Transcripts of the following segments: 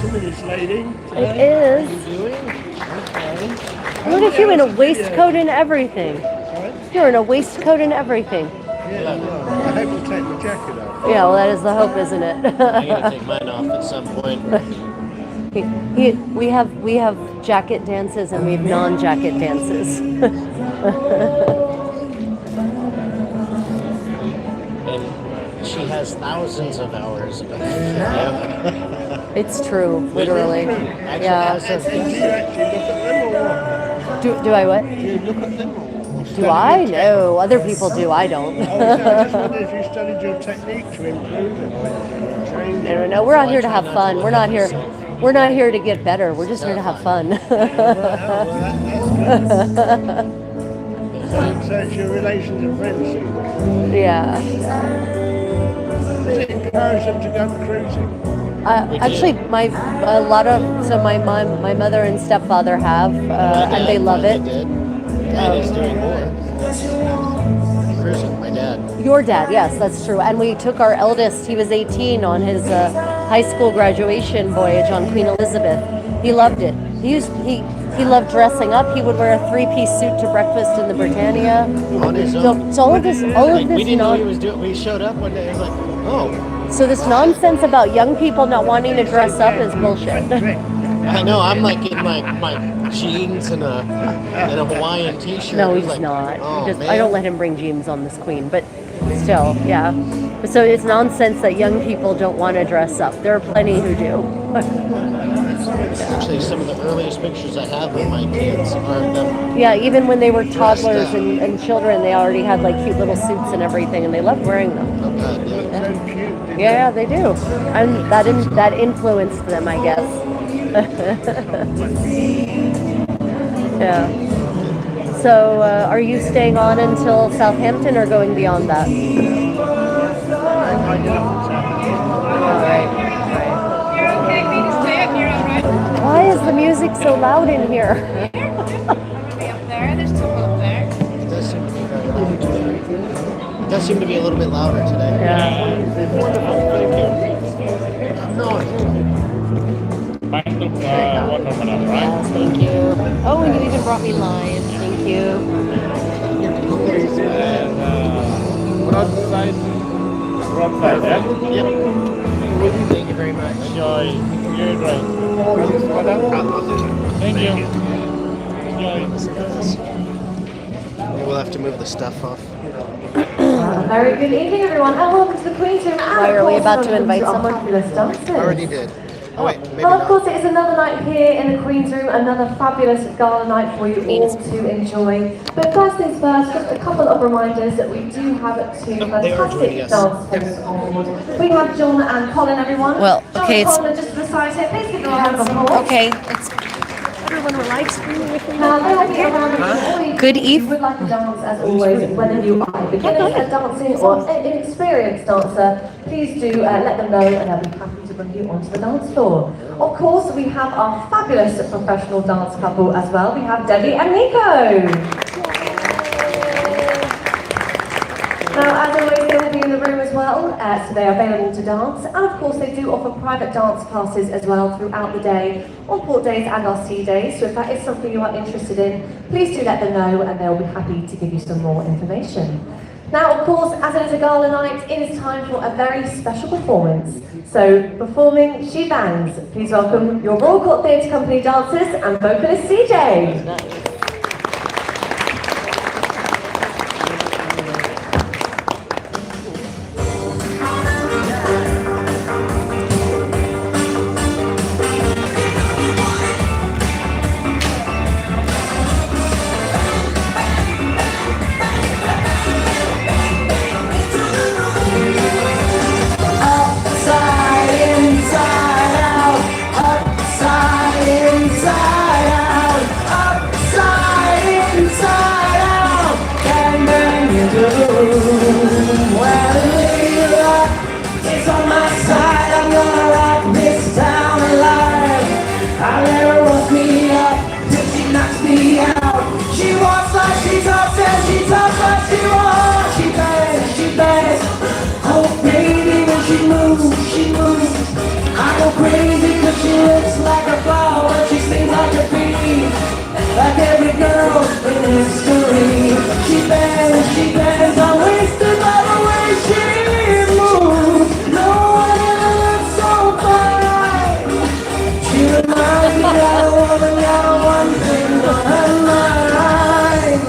Somebody's lady. It is. Look at you in a waistcoat and everything. You're in a waistcoat and everything. Yeah, well, I hope to take my jacket off. Yeah, well, that is the hope, isn't it? I'm gonna take mine off at some point. We have jacket dances and we have non-jacket dances. And she has thousands of hours of video. It's true, literally. Yeah. Do you actually look at them or what? Do I what? Do you look at them or what? Do I? No, other people do. I don't. I just wondered if you studied your technique to improve it or trained it. No, we're out here to have fun. We're not here. We're not here to get better. We're just here to have fun. That's good. So it's your relations and friends. Yeah. Does it encourage them to go cruising? Actually, my mother and stepfather have, and they love it. Dad is doing more. Cruising, my dad. Your dad, yes, that's true. And we took our eldest. He was 18 on his high school graduation voyage on Queen Elizabeth. He loved it. He loved dressing up. He would wear a 3-piece suit to breakfast in the Britannia. On his own. So all of this, We didn't know he was doing. We showed up one day. It was like, oh. So this nonsense about young people not wanting to dress up is bullshit. I know. I'm like in my jeans and a Hawaiian T-shirt. No, he's like, not. Oh, I don't let him bring jeans on this Queen, but still, yeah. So it's nonsense that young people don't want to dress up. There are plenty who do. Actually, some of the earliest pictures I have of my kids are them. Yeah, even when they were toddlers and children, they already had like cute little suits and everything, and they loved wearing them. Oh God, yeah. Yeah, they do. And that influenced them, I guess. Yeah. So, are you staying on until Southampton or going beyond that? All right. Why is the music so loud in here? It does seem to be a little bit louder today. Yeah. Wonderful, thank you. No. Watermelon, right? Thank you. Oh, and you even brought me lime. Thank you. And broadside, yeah? Yep. Thank you very much. Enjoy. You're great. Thank you. Enjoy. We'll have to move the stuff off. Very good evening, everyone, and welcome to the Queen's Room. Why are we about to invite someone? Already did. Oh, wait, maybe Well, of not. course, it is another night here in the Queen's Room, another fabulous gala night for you all to enjoy. But first things first, just a couple of reminders that we do have two fantastic dance hosts on board. We have John and Colin, everyone. Well, John okay, and it's- Colin are just beside here. Please give them a round of applause. Okay. Everyone will live streaming with me. Now, they'll be around all evening. Good If you eve. would like to dance, as always, whether you are a beginner at dancing or an experienced dancer, please do let them know and they'll be happy to bring you onto the dance floor. Of course, we have our fabulous professional dance couple as well. We have Debbie and Nico. Now, as always, they will be in the room as well, so they are available to dance. And of course, they do offer private dance classes as well throughout the day, on port days and our sea days. So if that is something you are interested in, please do let them know and they'll be happy to give you some more information. Now, of course, as it is a gala night, it is time for a very special performance. So, performing She Bangs, please welcome your Royal Court Theatre Company dancers and vocalist CJ. She moves, I go crazy 'cause she girl in history. She bends, unwasted by the way she moves. No one ever looked so fine. She reminds me of a woman got one thing on her mind.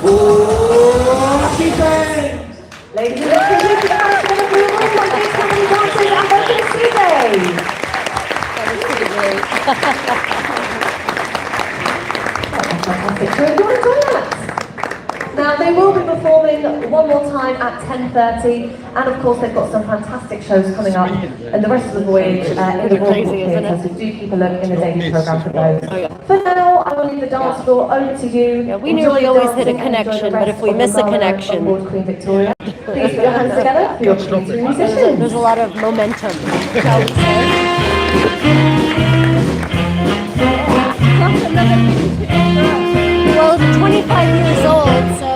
Oh, she bends. Ladies and gentlemen, please give a round of applause for the room on these company dancers and Virgin Tuesday. That was pretty great. Fantastic. So if you want to join us. Now they will be performing one more time at 10:30, and of course they've got some fantastic shows coming up and the rest of the voyage in the Royal crazy, isn't Theatre, it? so do keep a look in the daily programme for those. Oh, yeah. For now, I will leave the dance floor over to you. Yeah, we Enjoy nearly always hit a dancing and enjoy the connection, but rest if we of miss the a Gala connection- on board Queen Victoria. Please put your hands together for your future musicians. There's a lot of momentum, shall we say. Well, 25 years old, so.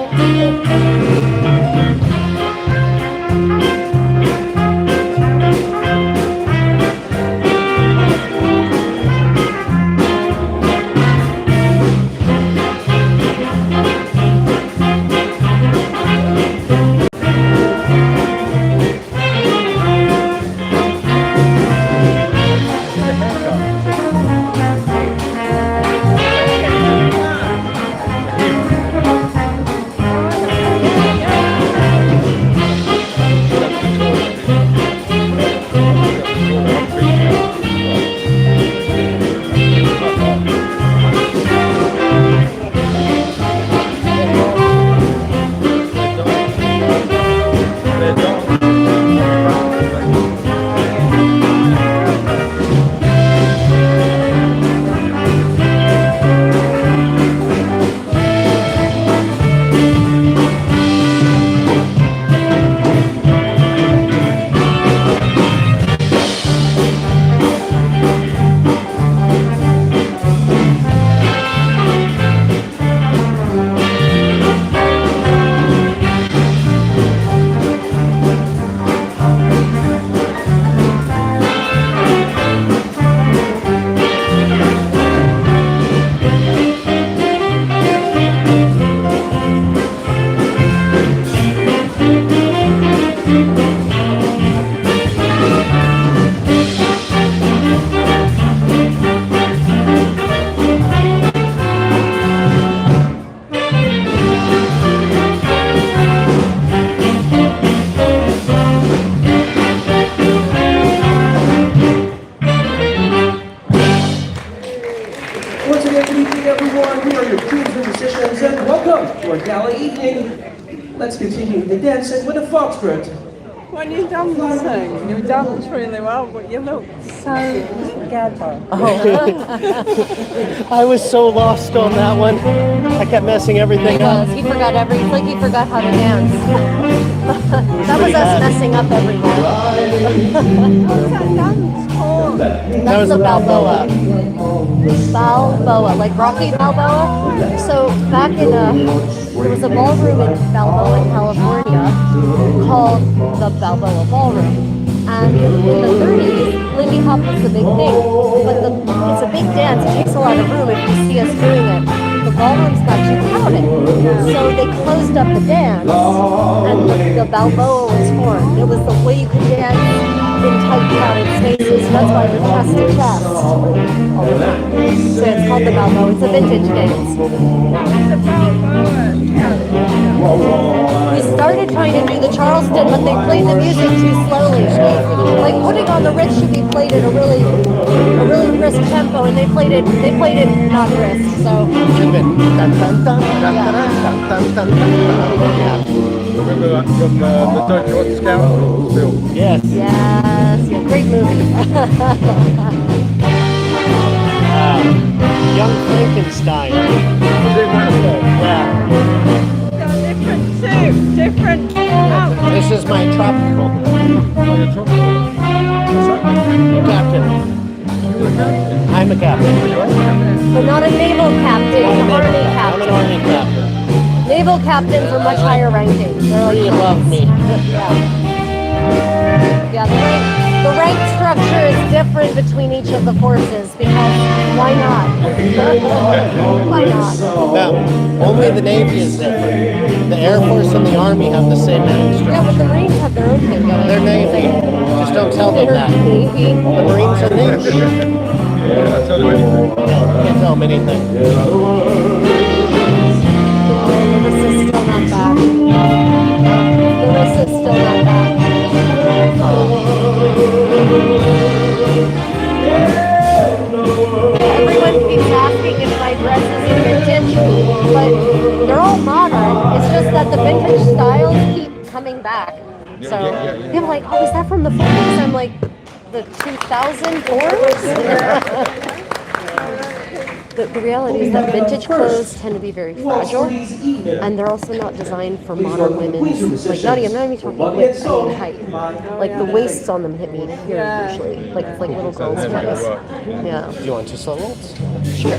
Once again, good evening, everyone. We are your queens and musicians, and welcome to our gala evening. Let's continue the dancing with a foxtrot. When you dancing, you dance really well, but you look so together. I was so lost on that one. I kept messing everything up. He forgot it's like he forgot how to dance. That was us messing up everything. What's that dance called? That was That's the a Balboa. Balboa. Balboa, like Rocky Balboa. So back in there was a ballroom in Balboa, California, called the Balboa Ballroom. And in the 30s, Lindy Hop was the big thing. But it's a big dance. It takes a lot of room if you see us doing it. The ballroom's not too crowded. So they closed up the dance, and the Balboa was formed. It was the way you could dance in tight crowded spaces. That's why we're chest to chest all the time. So it's called the Balboa. It's a vintage dance. We started trying to do the Charleston, but they played the music too slowly. Like putting on the Ritz should be played at a really brisk tempo, and they played it not brisk. So Remember that from the Don't Watch Scout film? Yes. yes, yeah, great movie. Young Frankenstein. Yeah. Got a different suit, different outfit. This is my tropical captain. I'm a captain. But not a naval captain, an army I'm an captain. army captain. Naval captains are much higher ranking. They're like Three above me. yeah. Yeah, they're like The rank structure is different between each of the forces because why not? Why not? No, only the Navy is different. The Air Force and the Army have the same rank Yeah, structure. but the Marines have their own thing going. They're Navy. Just don't tell them They're that. Navy. The Marines are Navy. Yeah, I tell you anything. Can't tell them anything. Larissa's still not back. Larissa's still not back. Everyone keeps asking if my dresses are vintage, but they're all modern. It's just that the vintage styles keep coming back. So people are like, oh, is that from the 40s? I'm like, the 2004s? The reality is that vintage clothes tend to be very fragile, and they're also not designed for modern women's. Like, I'm not even talking width, I mean height. Like the waists on them hit me here usually, like little girls' clothes. Yeah. Do you want 2 slow waltz? Sure.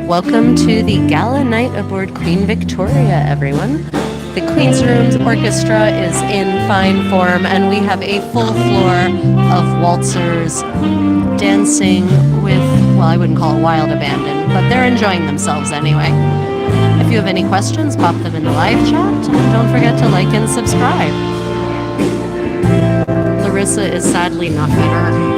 Welcome to the Gala night aboard Queen Victoria, everyone. The Queen's Rooms Orchestra is in fine form, and we have a full floor of waltzers dancing with, well, I wouldn't call it wild abandon, but they're enjoying themselves anyway. If you have any questions, pop them in the live chat, and don't forget to like and subscribe. Larissa is sadly not here.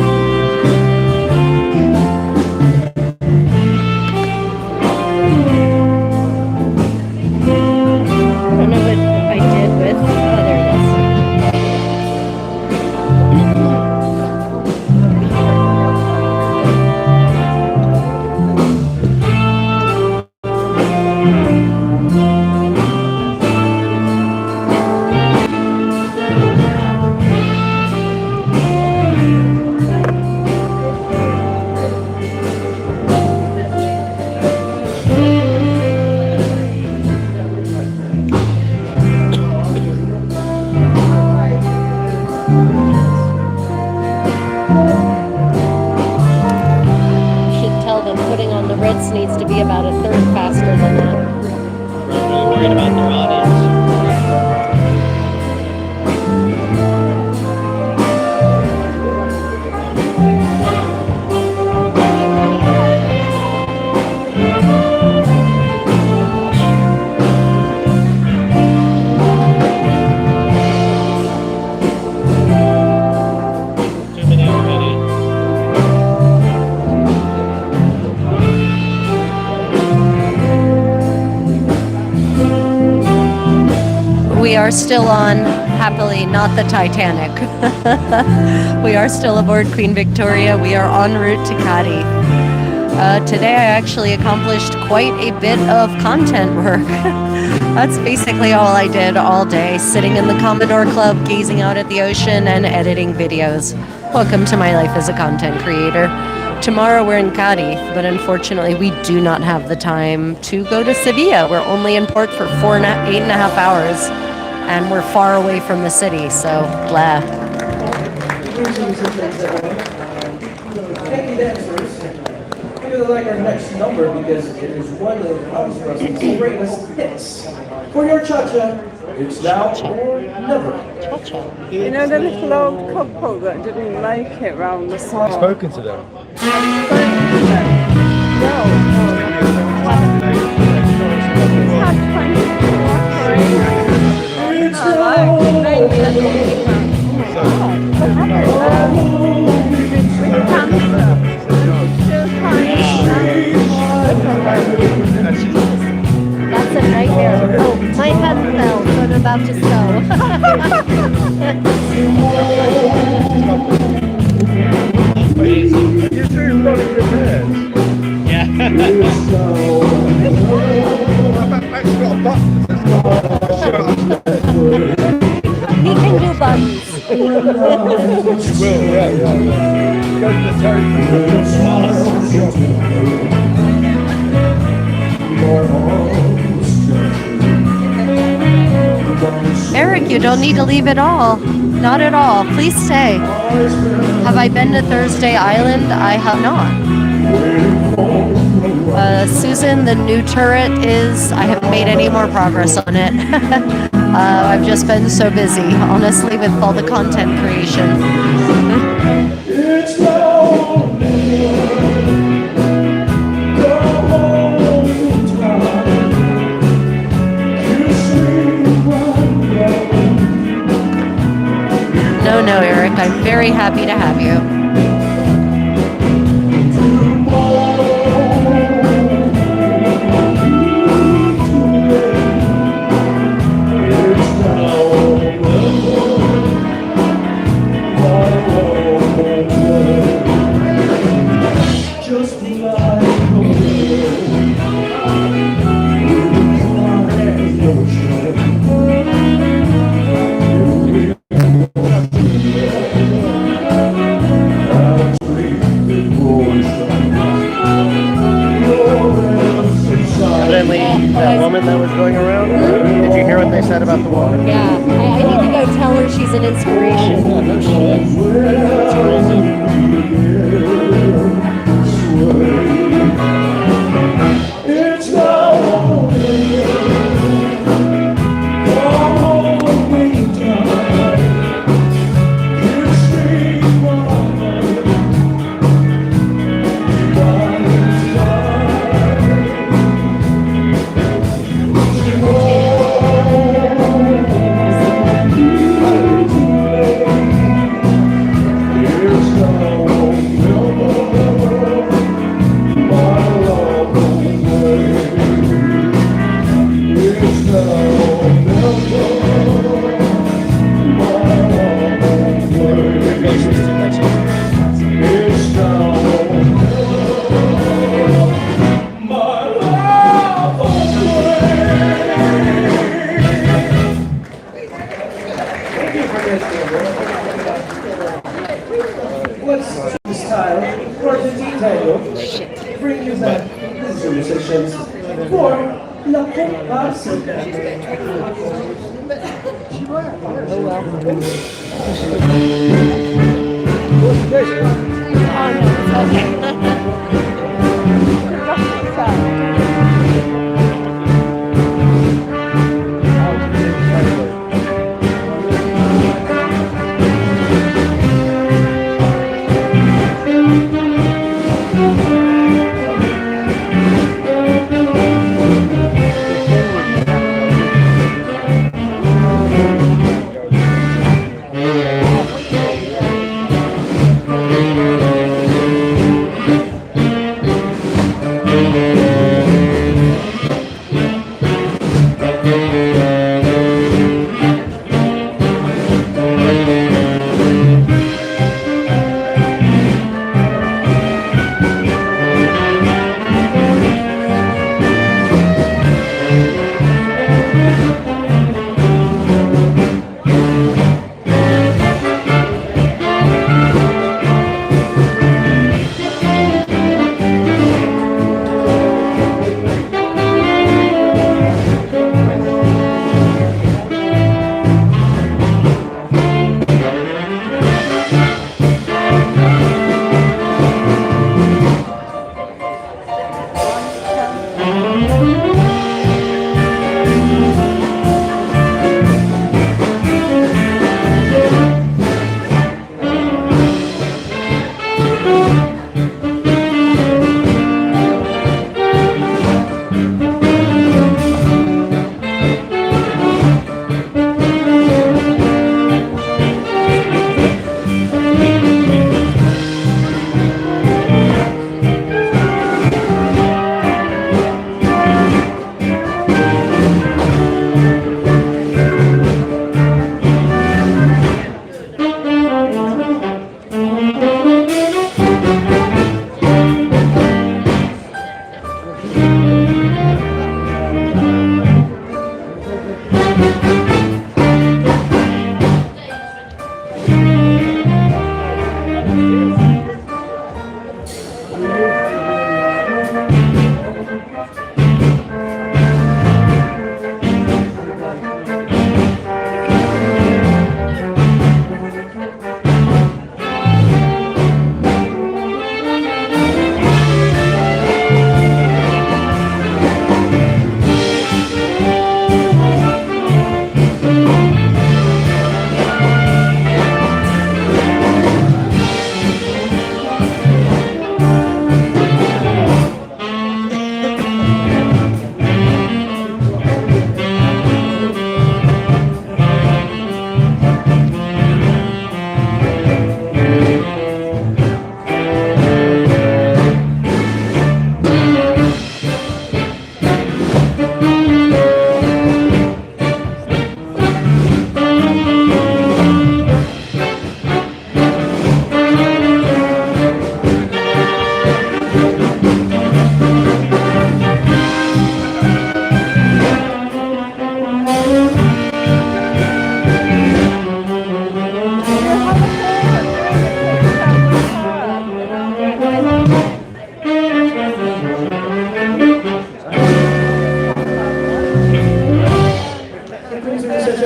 are still on, happily, not the Titanic. We are still aboard Queen Victoria. We are en route to Cadiz. Today I actually accomplished quite a bit of content work. That's basically all I did all day, sitting in the Commodore Club, gazing out at the ocean and editing videos. Welcome to my life as a content creator. Tomorrow we're in Cadiz, but unfortunately we do not have the time to go to Sevilla. We're only in port for 8.5 hours, and we're far away from the city, so blah. Thank you, dancers. We really like our next number because it is one of the problems for us to greatest hits. For your cha-cha, it's now or never. You know the little old couple that didn't make it round the song? I've spoken to them. That's a nightmare. Oh, my head fell, so I'm about to sew. You're doing really good there. Yeah. Max's got a button. He can do buttons. Will, yeah. Go to the Eric, you don't need to leave at all. Not at all. Please stay. Have I been to Thursday Island? I have not. Susan, the new turret I haven't made any more progress on it. I've just been so busy, honestly, with all the content creation. No, Eric, I'm very happy to have you. That woman that was going around, did you hear what they said about the woman? Yeah, I need to go tell her she's an inspiration. Yeah, no shit. That's crazy. It's now or come home anytime. You scream bring you back the musicians for La Comparsa.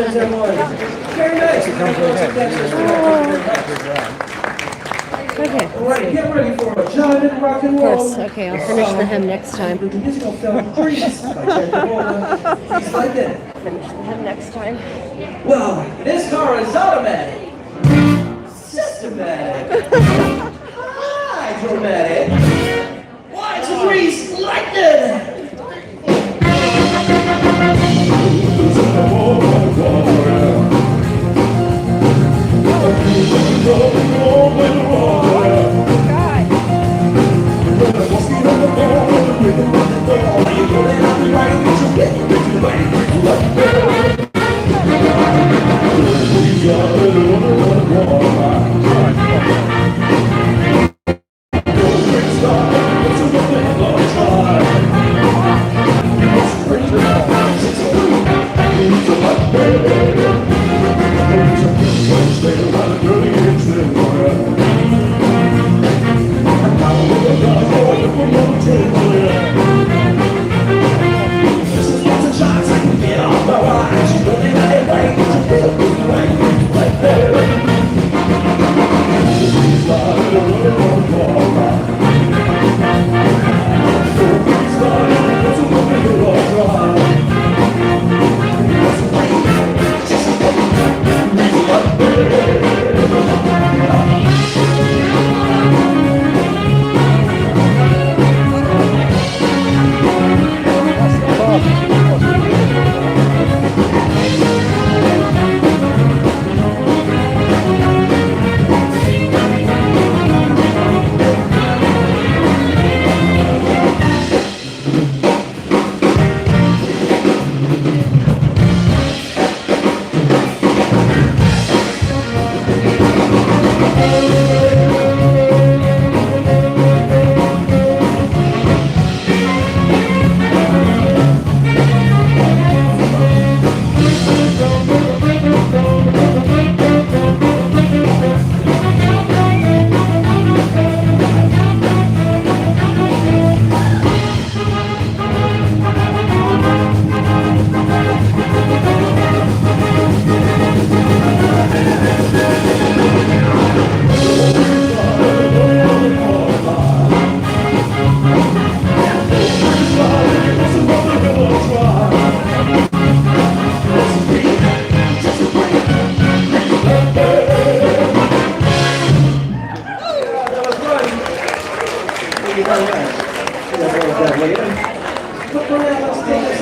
Very nice. Okay. All right, get ready for a jive rock and Of roll. course. Okay, I'll finish the hymn next time. The musical film Grease by Ted Travolta. Just like that. Finish the hymn next time. Well, this car is automatic, systematic, hydromatic. Why to grease lightning?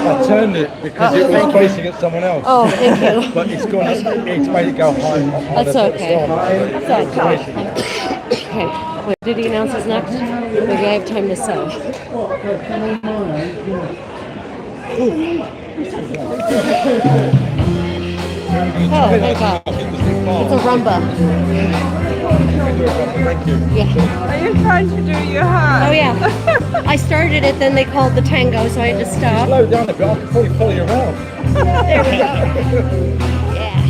I turned it because it was facing at someone else. Oh, thank you. But it's gone. It's made it go high. That's okay. That's okay. Okay. Wait, did he announce his next? Maybe I have time to sew. Oh, thank God. It's a rumba. Thank you. Yeah. Are you trying to do your hair? Oh, yeah. I started it, then they called the tango, so I had to stop. Slow down a bit. I can probably follow you around. There we go. Yeah.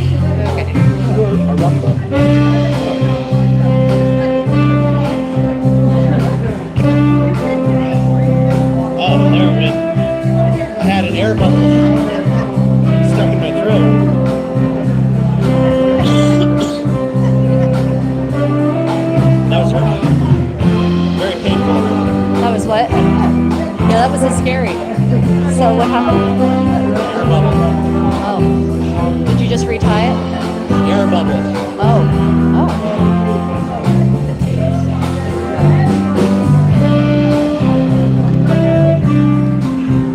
Okay. A rumba. Oh, there it is. I had an air bubble stuck in my throat. That was very painful. That was what? Yeah, that was scary. So what happened? Air bubble. Oh. Did you just retie it? Air bubble. Oh. Oh.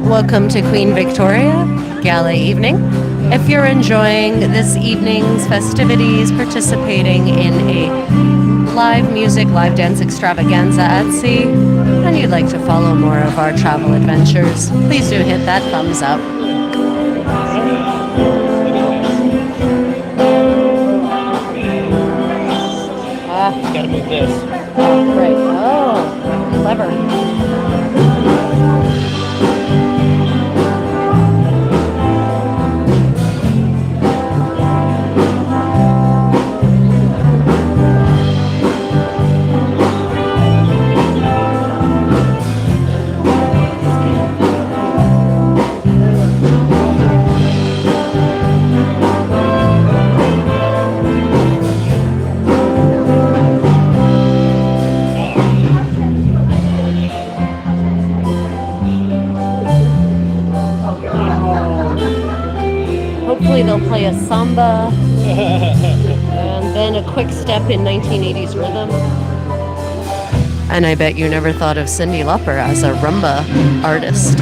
Welcome to Queen Victoria Gala evening. If you're enjoying this evening's festivities, participating in a live music, live dance extravaganza at sea, and you'd like to follow more of our travel adventures, please do hit that thumbs up. Gotta move this. Oh, right. Oh, clever. Typically they'll play a samba and then a quick step in 1980s rhythm. And I bet you never thought of Cyndi Lauper as a rumba artist.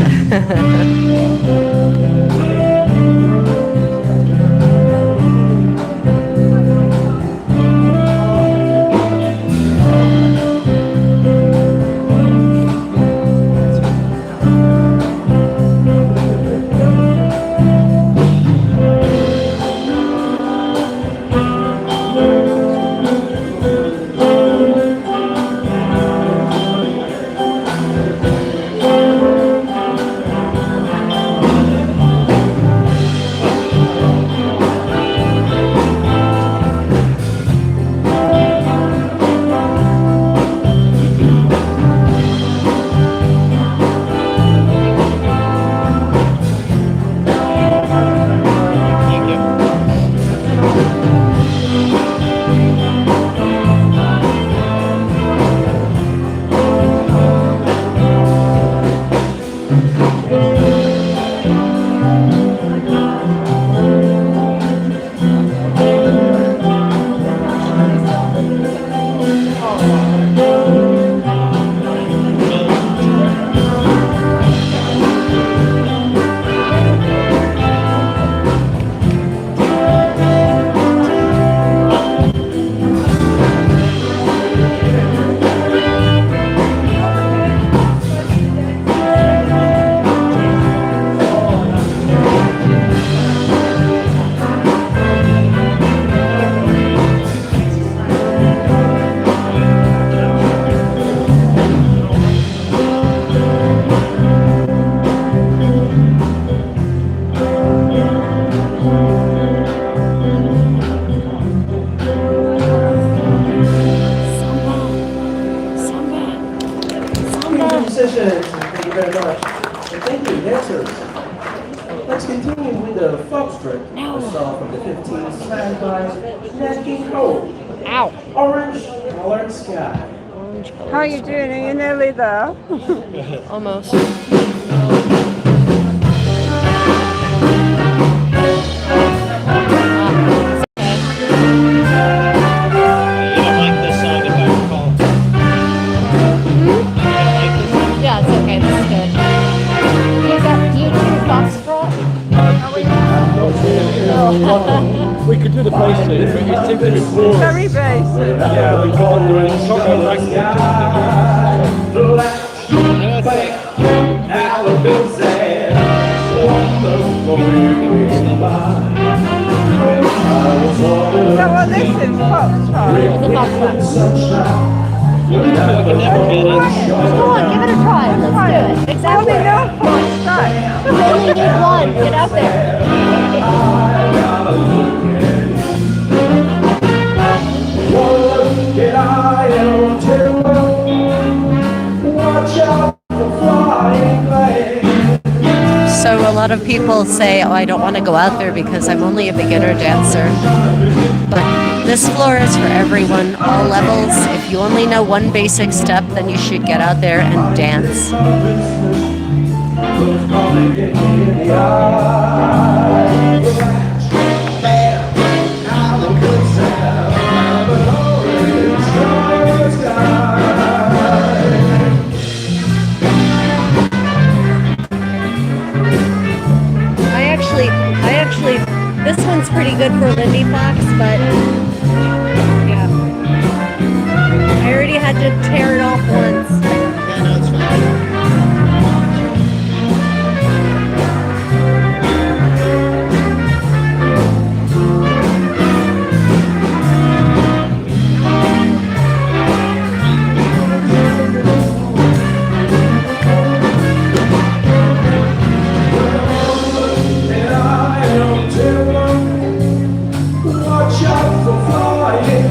Musicians, thank you very much. And thank you, dancers. Let's continue with the foxtrot, a song from the 50s, sang by Nat King Cole. Ow. Orange Colored Sky. How are you doing? Are you nearly there? Almost. You don't like this song, if I recall. You don't like this song? Yeah, it's okay. This is good. Do you do foxtrot? We could do the basic, but it seems to be boring. Very basic. Yeah, we can't do any song like So what this is, foxtrot? It's a foxtrot. I can never get it. Come on, give it a try. Let's do it. I Exactly. only know foxtrot. You only need one. Get out there. So a lot of people say, oh, I don't want to go out there because I'm only a beginner dancer. But this floor is for everyone, all levels. If you only know one basic step, then you should get out there and dance. I actually, this one's pretty good for Lindy Fox, but yeah. I already had to tear it off once. Yeah, no, it's fine. Watch out for flying.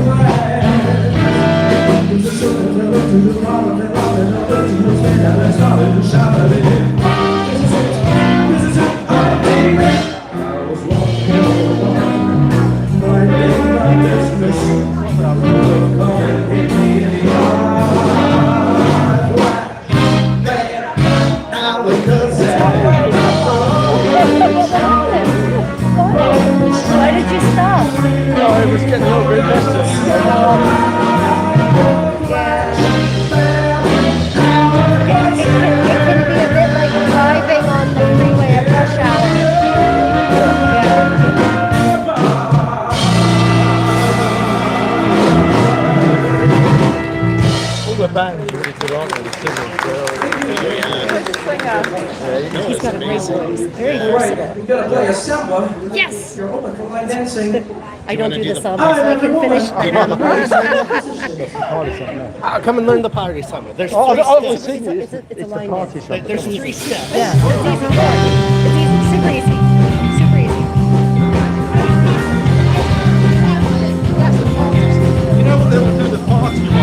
We're gonna play a samba. Yes! You're open for line dancing. I don't do the samba, so I can finish the Come and learn the party summer. There's Oh, three we've steps. seen it. It's a line party dance. song. There's 3 steps. Yeah, it's easy. It's easy. Super easy. Super easy. You know what they will do the party one?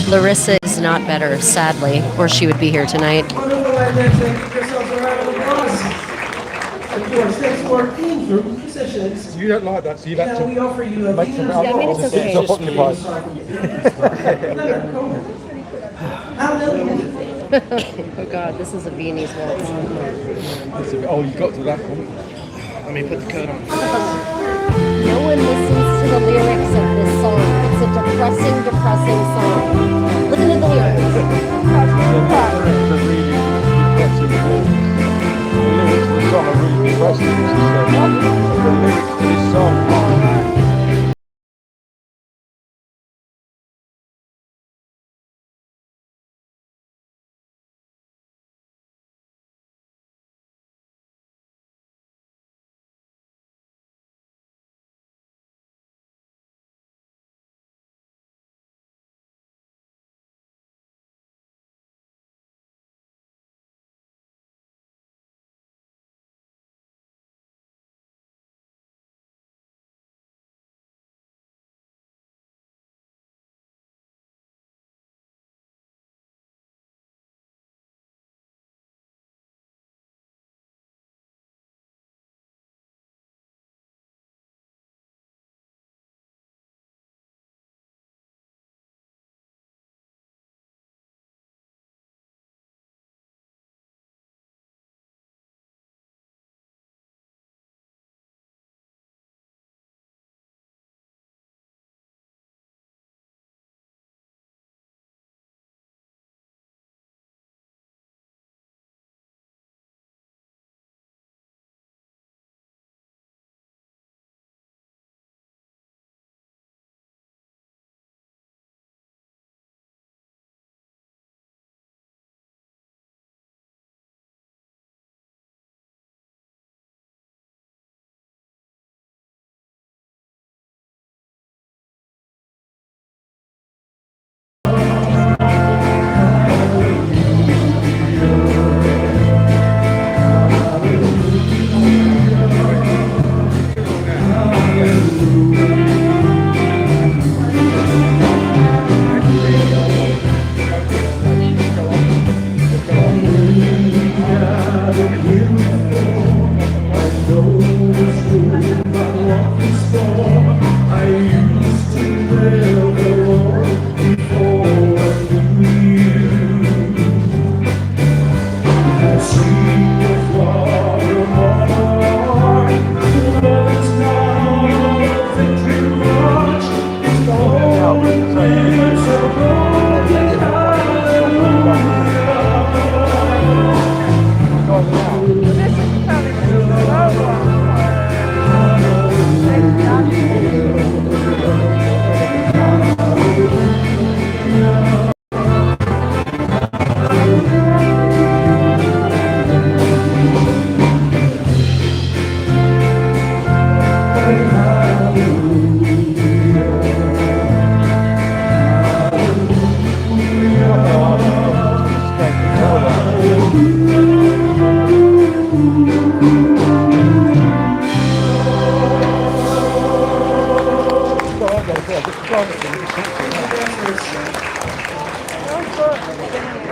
Larissa is not better, sadly, or she would be here tonight. Wonderful line dancing. Give yourselves a round of applause. Of course, thanks to our theme group musicians. You don't like that, so you've had Now we to offer you a make Venus something Yeah, I mean, it's okay. It's occupied. Oh God, this is a Viennese waltz. Oh, you got to that point. Let me put the coat on. No one listens to the lyrics of this song. It's a depressing, depressing song. Listen to the lyrics. The lyrics are really depressing. The lyrics of the song are really depressing. The lyrics to this song.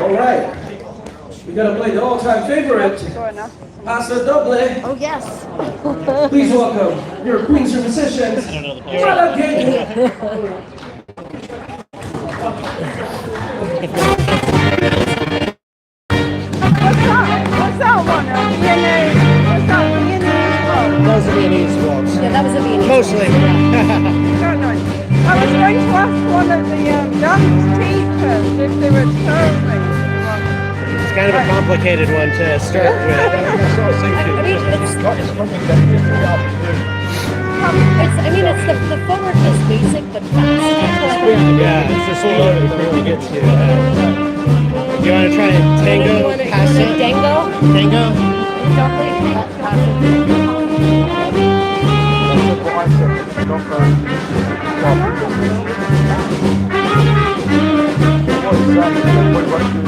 All right. We gotta play the all-time favorite, Going now. Pasta Doble. Oh yes. Please welcome your queens or musicians, Malagay. What's that one? Viennese. What's that? Viennese one? Those are Viennese waltz. Yeah, that was a Viennese. Mostly. Don't know. I was going to ask one of the dance teachers if they would show me. It's kind of a complicated one to start with. That's what I was thinking. I mean, It's something that you have to do. it's the footwork is basic but fast. Yeah, it's just slow to get to. You want to try You tango? wanna Paso? dango? Tango? Definitely paso. That's what I said. Not very. What is that? What about you?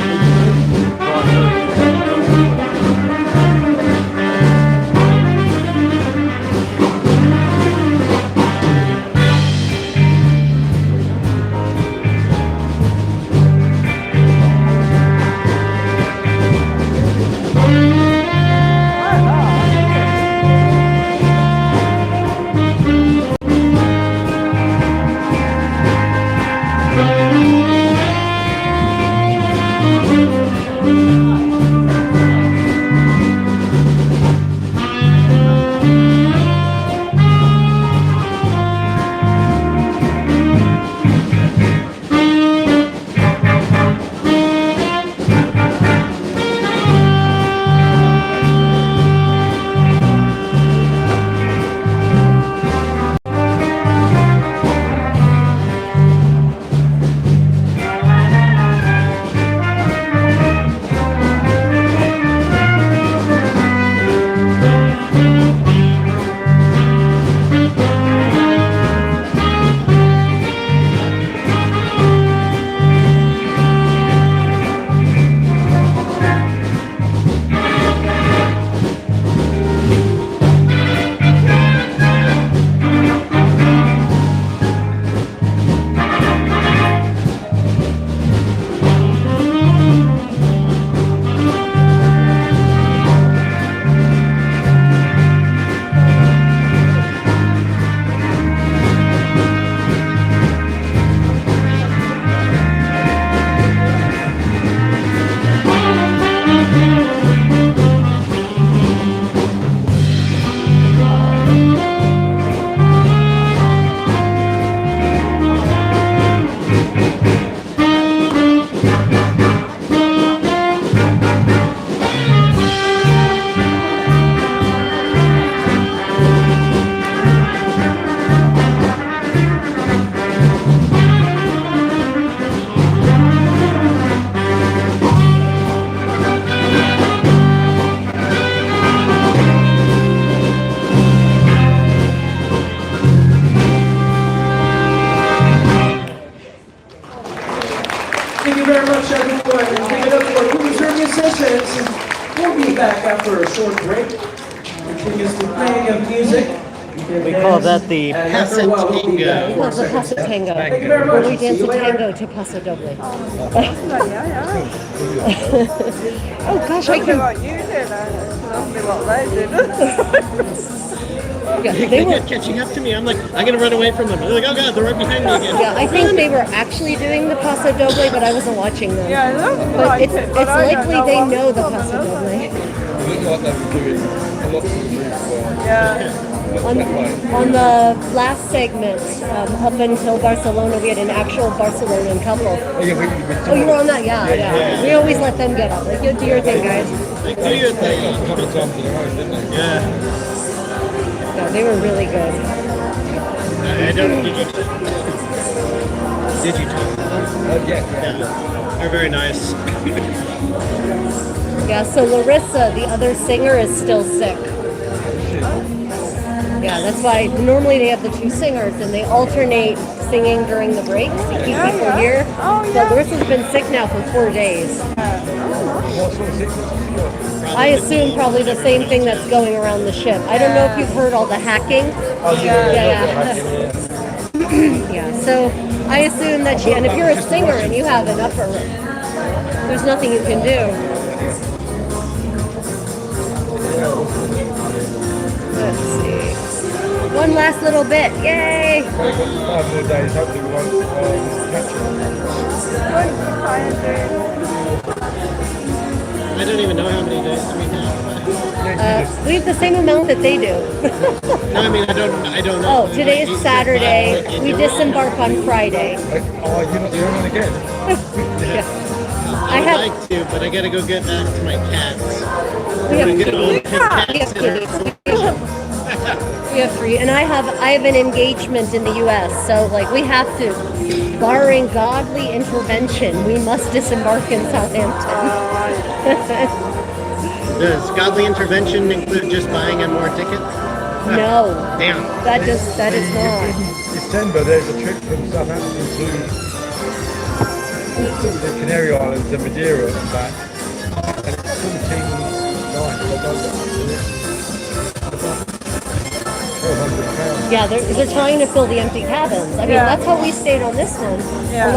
Thank you very much, everyone. And give it up for queens or musicians. We'll be back after a short break. Continuously playing of music. We call that the After a while, we'll be back Paso for Well, the second paso set. tango. Thank you very much. Where we See dance you a later. tango to paso doble. Yeah. Oh gosh, I Lovely can. what you did. It's lovely what they did. Yeah, They they were. kept catching up to me. I'm like, I'm gonna run away from them. They're like, oh god, they're right behind me again. Yeah, I think they were actually doing the paso doble, but I wasn't watching them. Yeah, it looks But like it's it, but I don't likely know they what know the some of paso them. doble. It looked like they were doing a lot of the moves Yeah. On the last segment, up until Barcelona, we had an actual Barcelonan couple. Oh, you were on that? Yeah. We always let them get up. Like, you do your thing, guys. Like, do your thing. a couple of times in a row, didn't they? Yeah. No, they were really good. I don't. Did you talk? Yeah. They're very nice. Yeah, so Larissa, the other singer, is still sick. Yeah, that's why normally they have the two singers and they alternate singing during the breaks to keep people here. Oh, yeah. But Larissa's been sick now for 4 days. What sort of sickness has she got? I assume probably the same thing that's going around the ship. I don't know if you've heard all the hacking. Yeah, so I assume that and if you're a singer and you have an upper There's nothing you can do. Let's see. One last little bit. Yay! We've got 5 more days, hopefully we won't catch it. I don't even know how many days we have. We have the same amount that they do. No, I mean, I don't know. Oh, today is Saturday. We disembark on Friday. Oh, you're not the only one again? Yeah. I would have- like to, but I gotta go get back to my cats. We have I'm gonna own we pet have cats. kitties. We have 3, and I have an engagement in the U.S. So like we have to, barring godly intervention, we must disembark in Southampton. Does godly intervention include just buying a more ticket? No, Damn. that is not. In December, there's a trip from Southampton to the Canary Islands and Madeira and back. And it's 14 nights. I don't know. £400. Yeah, they're trying to fill the empty cabins. I mean, Yeah. that's how we stayed on this one. Yeah.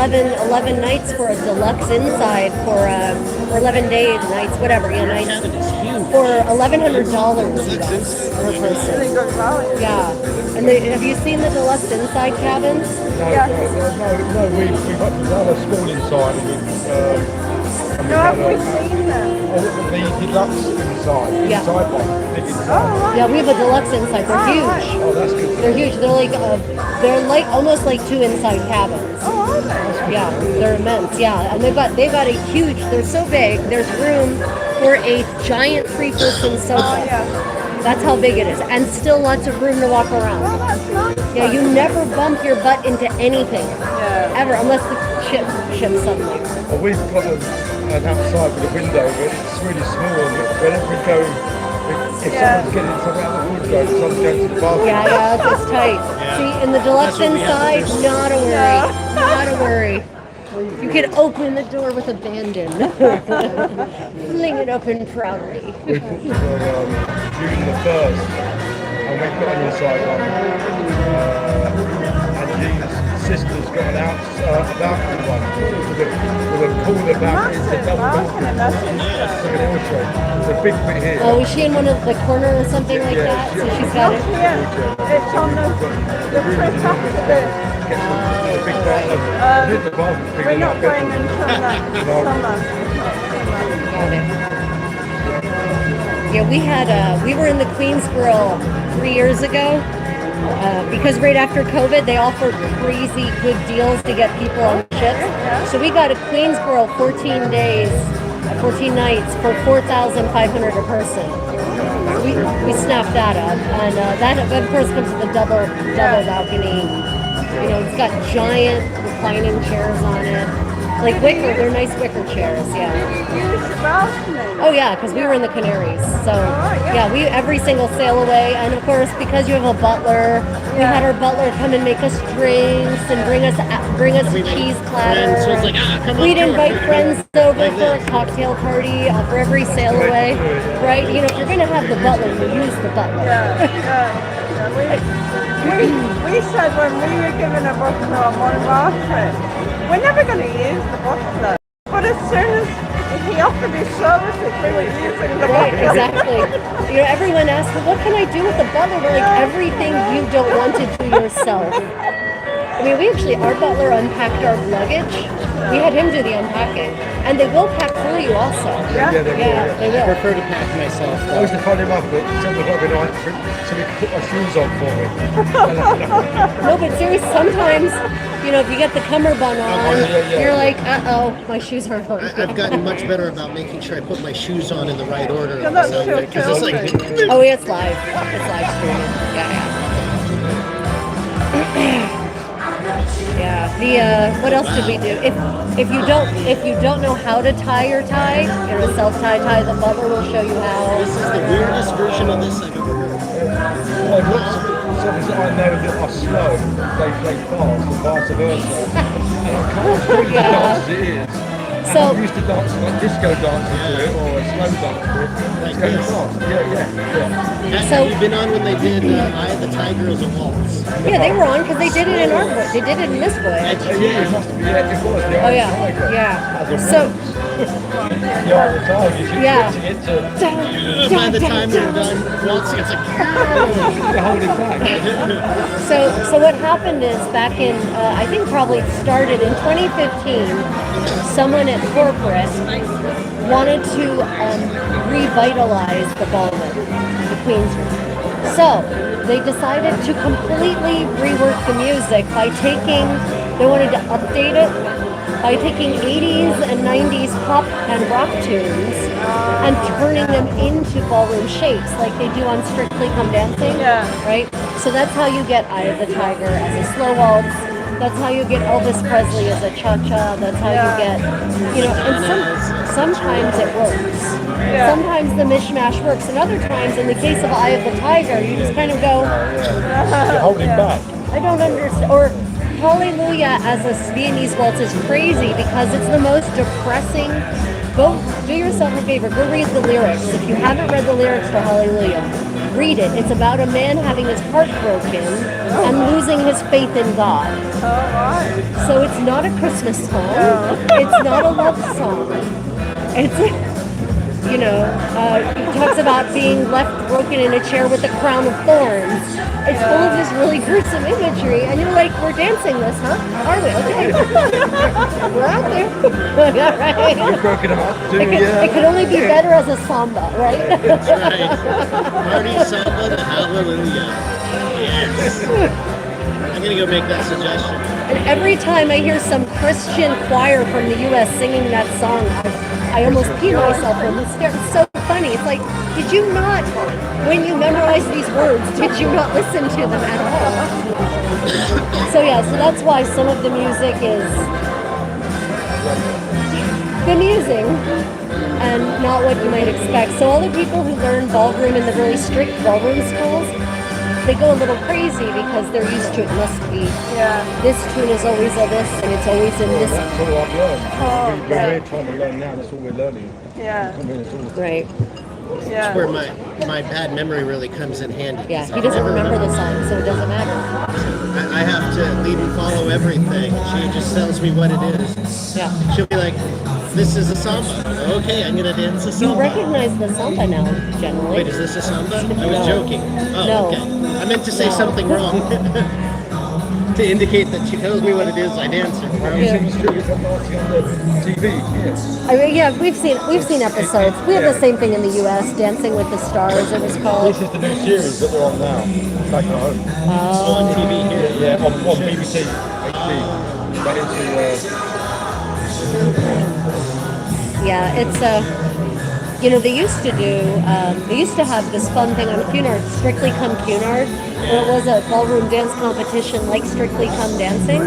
11 nights for a deluxe inside for or 11 days, nights, whatever. Yeah, nights Cabin is huge. for $1,100 US per person. They go valid. Yeah, and have you seen the deluxe inside cabins? No, Yeah. we got the Gala school inside. And we No, have had we seen them? the deluxe inside. Yeah. Inside one. Big inside. Oh, right. Yeah, we have a deluxe inside. They're Oh, huge. right. Oh, that's good. They're huge. They're like almost like 2 inside cabins. Oh, are they? Yeah, they're immense. Yeah, and they've got a huge. They're so big. There's room for a giant 3-person sofa. Oh, yeah. That's how big it is, and still lots of room to walk Oh, around. that's nice. Yeah, you never bump your butt into anything Yeah. ever, unless the ship suddenly. Well, we've got an outside with a window, but it's really small. And whenever we go, if Yeah. someone's getting something out of the wardrobe, someone's going to the bathroom. Yeah, it's tight. See, in the deluxe That's what we have to inside, do. not a worry, not a worry. You can open the door with abandon. Fling it open proudly. We booked for June the 1st, and we've got an inside one. And Jean's sister's got an balcony one with a corner balcony. It's a double balcony. That's It's like an illustrate. It's a big bit here. Oh, is she in one of the corner or something like that? So she's got it. Yeah, it's on the trip after. Gets a big balcony. Here's the balcony. We're not going until next summer. Got it. Yeah, we were in the Queensboro 3 years ago because right after COVID they offered crazy good deals to get people on ships. So we got a Queensboro 14 days, 14 nights for $4,500 a person. We snapped that up, and that of course comes with a double balcony. You know, it's got giant reclining chairs on it. Like wicker, they're nice wicker chairs, yeah. Use the balcony. Oh yeah, because we were in the Canaries, so right, yeah. yeah, we every single sail away, and of course because you have a butler, we had our butler come and make us drinks and bring us a cheese platter. So it's like, come on We'd board. invite friends over Like for a this. cocktail party for every sail away, right? You know, if you're gonna have the butler, you use the butler. Yeah. We said when we were given a butler on one of our trips, we're never going to use the butler. But as soon as he offered his services, we were using the Right, butler. exactly. You know, everyone asks, well, what can I do with the butler? We're like, everything you don't want to do yourself. I mean, our butler unpacked our luggage. We had him do the unpacking. And they will pack for you also. Yeah. Yeah, they will, Yeah, yeah. they I will. prefer to pack myself. I used to phone him up, but someone got me night so he could put my shoes on for me. No, but seriously, sometimes, you know, if you get the cummerbund on, yeah. you're like, uh-oh, my shoes aren't on. I've gotten much better about making sure I put my shoes on in the right order. Yeah, that's So, true, because it's like, Oh, yeah, it's live. It's live streaming. Yeah. Yeah. The what else did we do? If you don't know how to tie your tie, you know, self-tie, the butler will show you how. this is the weirdest version of this I've ever heard. Well, some that I know that are slow, they play fast, and vice versa. And I can't do it Yeah. as it is. So- we used to dance like disco dancing to it or a slow dance to it. It's going fast. Yeah. So- Have you been on when they did Eye of the Tiger as a waltz? Yeah, they were on because they did it in our voice. They did it in this voice. Yeah, it must be. Yeah, it was. The Oh yeah, Tiger. yeah. As a So the Eye of the Tiger, you keep Yeah. switching it to By the time you're done waltzing, it's like, to hold it back. So what happened is back in, I think probably it started in 2015, someone at corporate wanted to revitalize the ballroom, the Queen's Room. So they decided to completely rework the music by they wanted to update it by taking 80s and 90s pop and rock tunes and turning them into ballroom shapes like they do on Strictly Come Dancing, right? So that's how you get Eye of the Tiger as a slow waltz. That's how you get Elvis Presley as a cha-cha. That's how you get, and sometimes it works. Sometimes the mishmash works, and other times, in the case of Eye of the Tiger, you just kind of go, You're holding back. I don't understand. Or Hallelujah as a Viennese waltz is crazy because it's the most depressing. Go do yourself a favor. Go read the lyrics. If you haven't read the lyrics for Hallelujah, read it. It's about a man having his heart broken and losing his faith in God. So it's not a Christmas song. It's not a love song. It's he talks about being left broken in a chair with a crown of thorns. It's full of this really gruesome imagery, and you're like, we're dancing this, huh? Are we? Okay. We're out there. Right? We've broken them up too, It could only be better as a samba, right? that's right. Party samba to hallelujah. Yes. I'm going to go make that suggestion. And every time I hear some Christian choir from the U.S. singing that song, I almost pee myself from the stare. It's so funny. It's like, did you not, when you memorize these words, did you not listen to them at all? So that's why some of the music is bemusing and not what you might expect. So all the people who learn ballroom in the really strict ballroom schools, they go a little crazy because they're used to it must be. This tune is always a this and it's always in this. That's all I've learned. We're trying to learn now. That's all we're learning. Right. That's where my bad memory really comes in handy. Yeah, he doesn't remember the song, so it doesn't matter. I have to lead and follow everything. She just tells me what it is. Yeah. She'll be like, this is a samba. Okay, I'm going to dance a You samba. recognize the samba now, generally. Wait, is this a samba? I was No. joking. Oh, No. okay. I meant to say No. something wrong. To indicate that she tells me what it is, I dance it. You've seen Strictly Come Dancing on the TV, yes. I mean, yeah, we've seen episodes. We have the same thing in the U.S. Dancing with the Stars, it was called. This is the new series that they're on now. Back at home. On TV here. Yeah, on BBC HD. That is Yeah, it's they used to have this fun thing on Cunard, Strictly Come Cunard, where it was a ballroom dance competition like Strictly Come Dancing.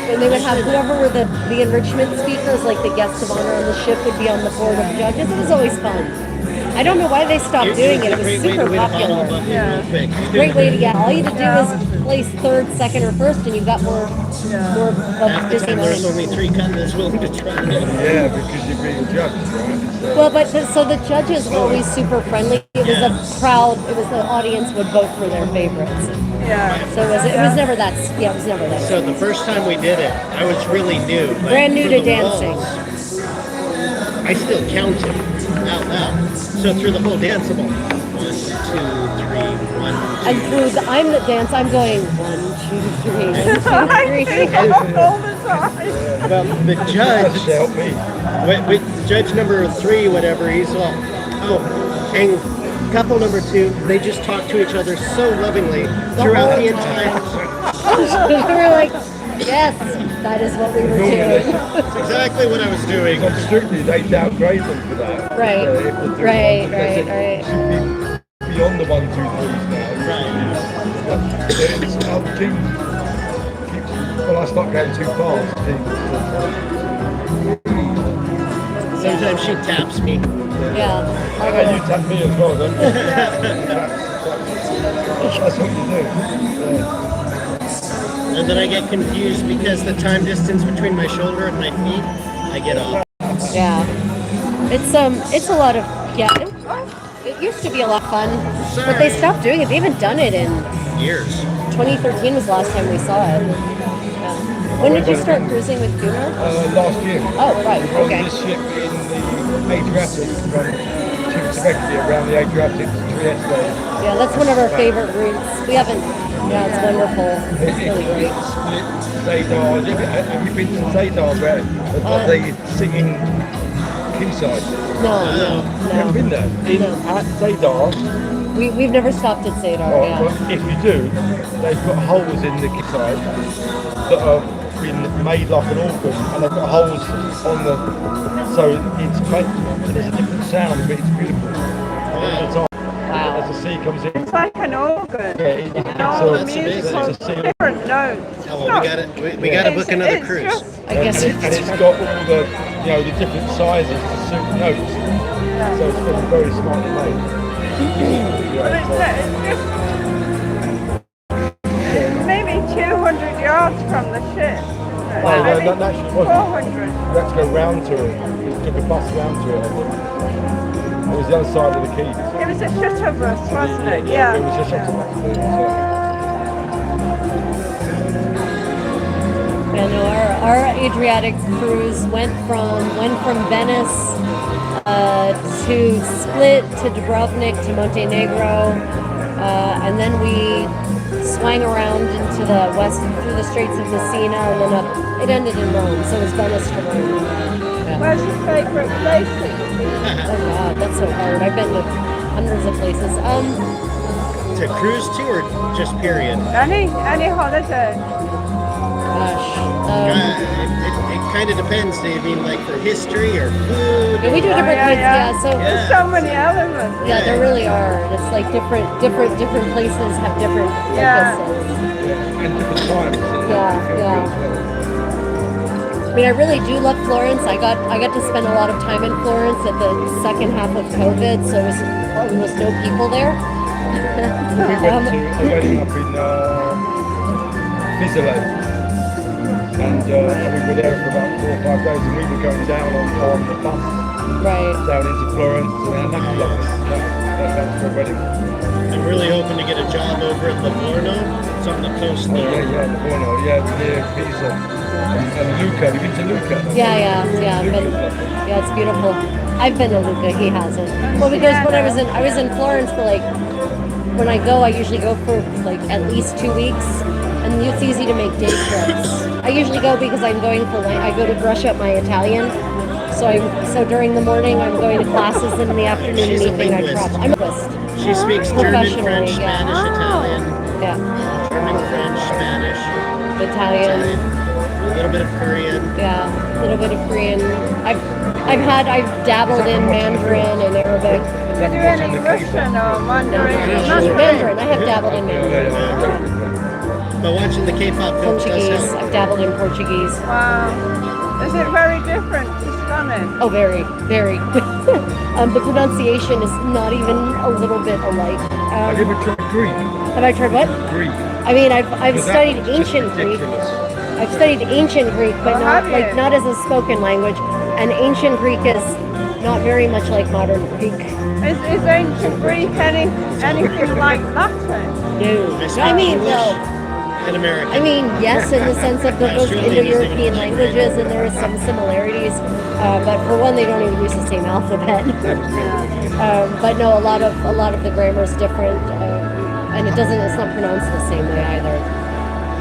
And they would have whoever were the enrichment speakers, like the guests of honor on the ship, would be on the board of judges. It was always fun. I don't know why they stopped doing it. It was super popular. Great way to get. All you had to do was place third, second, or first, and you got more of Half the Disney time there's money. only 3 couples willing to try it. Yeah, because you're being judged, right? Well, so the judges were always super friendly. It was a crowd. It was the audience would vote for their favorites. So it was never that. Yeah, it was never that. So the first time we did it, I was really new. Like, Brand new for to the dancing. waltz, I still counted out loud. So through the whole dance, I'm all 1, 2, 3, 1, 2. And through the I'm the dance, I'm going 1, 2, 3, 1, 2, 3. all the time. Well, the That judge, help me. wait, judge number 3, whatever, he's all, and couple number 2, they just talk to each other so lovingly throughout the entire. We were like, yes, that is what we were doing. That's exactly what I was doing. On Strictly, they downgrade them for that. Right. If they're doing Right. Beyond the 1, 2, 3s now. Right. It's other teams. Well, I start going too fast. Sometimes she taps me. Yeah. And you tap me as well, don't you? That's what you do. And then I get confused because the time distance between my shoulder and my feet, I get off. Yeah. It's a lot of, yeah. It used to be a lot of fun, but they stopped doing it. They haven't done it in Years. 2013 was the last time we saw it. Yeah. When did you start cruising with Gunnar? Last year. Oh, right. We run Okay. this ship in the Adriatic from Czechoslovakia around the Adriatic to Trieste. Yeah, that's one of our favorite routes. We haven't. Yeah, it's wonderful. It's really great. Split, Zadar. Have you been to Zadar where they've got the singing quayside? No, You haven't been there? At Zadar, We've never stopped at Zadar. Yeah. well, if you do, they've got holes in the quayside that have been made like an organ, and they've got holes on the, so it's made, and there's a different sound, but it's beautiful. All the time. Wow. As the sea comes in. It's like an organ. Yeah, And all the that's amazing. musical It's a sea. different notes. Oh, well, we got to book another It's cruise. just- I guess and it's got all the, you know, the different sizes to suit notes. So it's been very smartly made. But it's maybe 200 yards from the ship. Wow. Maybe No, that actually wasn't. 400. We had to go round to it. We took a bus round to it, I think. It was the other side of the keys. It was a shuttle bus, wasn't it? Yeah, it was a shuttle bus. Yeah, no, our Adriatic cruise went from Venice to Split to Dubrovnik to Montenegro, and then we swang around into the west through the Straits of Messina, and then up. It ended in Rome, so it was Venice to Rome. Yeah. Where's your favourite places? Oh God, that's so hard. I've been to hundreds of places. To cruise to or just period? Any holiday? Gosh. It kind of depends. Do you mean like for history or food? Yeah, we do different kinds. Yeah, so There's so many elements. yeah, there really are. It's like different places have different Yeah. focuses. And different times. Yeah. I mean, I really do love Florence. I got to spend a lot of time in Florence at the second half of COVID, so it was almost no people there. We went to a wedding up in Bizzole, and we were there for about 4 or 5 days, and we were going down on the bus Right. down into Florence, and that was lovely. That was for a wedding. I'm really hoping to get a job over at Livorno. It's on the coast Oh, there. yeah, Livorno, near Pisa. And Lucca, have you been to Lucca? Yeah. Yeah, it's beautiful. I've been to Lucca. He hasn't. Well, because when I was in Florence for like, when I go, I usually go for like at least 2 weeks, and it's easy to make day trips. I usually go because I'm going for I go to brush up my Italian. So during the morning I'm going to classes, and in the afternoon and She's a evening I linguist. travel. I'm a linguist. She speaks German, Professionally, French, yeah. Spanish, Italian. Yeah, German, French, Spanish, Italian. a little bit of Korean. Yeah, a little bit of Korean. I've dabbled in Mandarin and Arabic. Do you do any Russian or Mandarin? Mandarin. I have dabbled in Mandarin. But watching the K-pop films does Portuguese. help. I've dabbled in Portuguese. Wow. Is it very different to Spanish? Oh, very, very. The pronunciation is not even a little bit alike. Have you ever tried Greek? Have I tried what? Greek. I mean, I've Because that studied was just ancient Greek. ridiculous. I've studied ancient Greek, but Oh, not have like you? not as a spoken language. And ancient Greek is not very much like modern Greek. Is ancient Greek anything like Latin? No. speak I mean, English no. and American. I mean, yes, in the sense of those Surely Indo-European using languages, and there are some similarities. But for one, they don't even use the same alphabet. But no, a lot of the grammar is different, and it's not pronounced the same way either.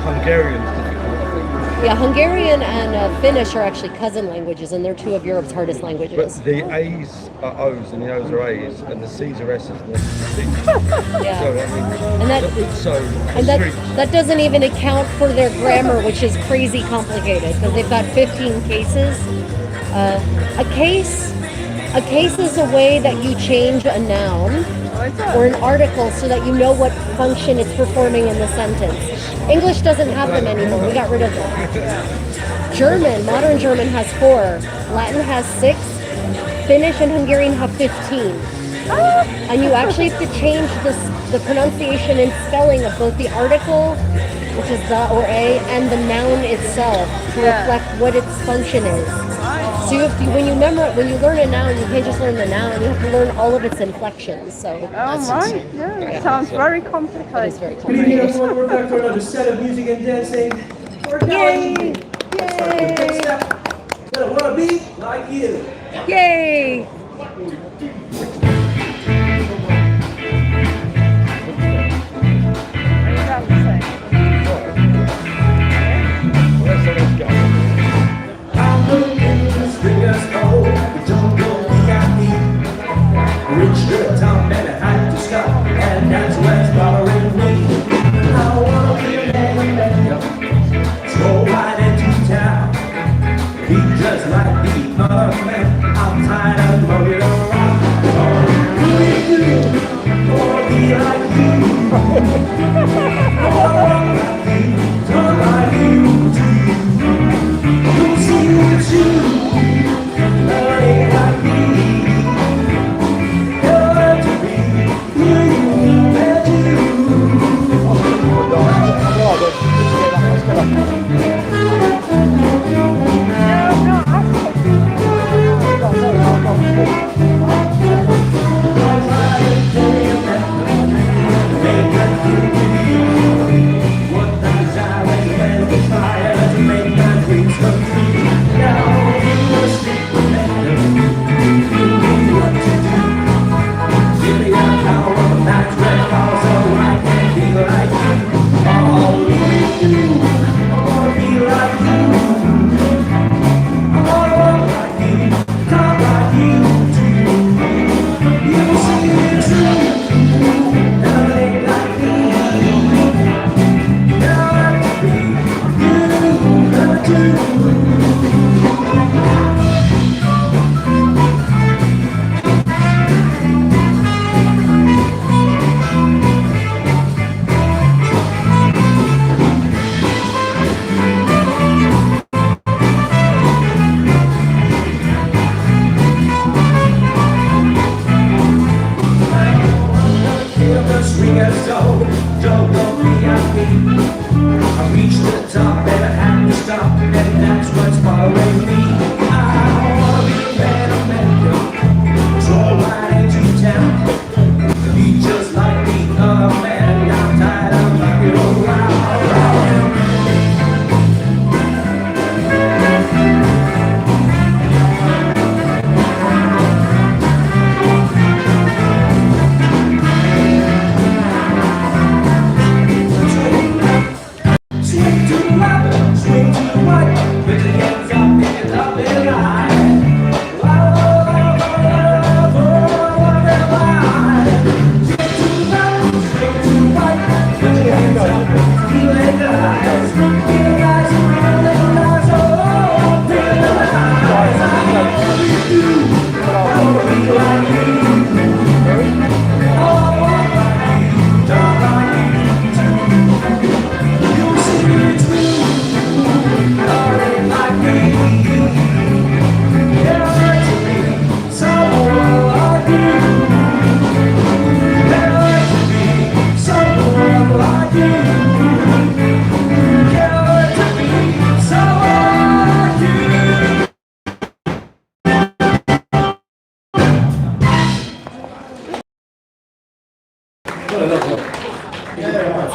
Hungarian's difficult, I think. Yeah, Hungarian and Finnish are actually cousin languages, and they're two of Europe's hardest But languages. the A's are O's and the O's are A's, and the C's are S's and the C's. Yeah. So, I mean, And that- it's so And street. that doesn't even account for their grammar, which is crazy complicated because they've got 15 cases. A case is a way that you change a noun or an article so that you know what function it's performing in the sentence. English doesn't have them anymore. We got rid of them. Modern German has 4. Latin has 6. Finnish and Hungarian have 15. And you actually have to change the pronunciation and spelling of both the article, which is the or a, and the noun itself to reflect what its function is. So you have to, when you learn a noun, you can't just learn the noun. You have to learn all of its inflections. So It sounds very complicated. it's very Good evening, complicated. everyone. We're back for another set of music and dancing. Yay! Yay! Gonna wanna be like you. Yay! I'm looking for stringers cold, the jungle VIP. Reach the top and I had to stop, and that's what's bothering me. I wanna be a man, stroll right into town. Be just like the other man. I'm tired of moving around. Who is you? I wanna be like you. I wanna walk like you, talk like you do. You'll see it's you, ain't like me. You'll have to be you and you.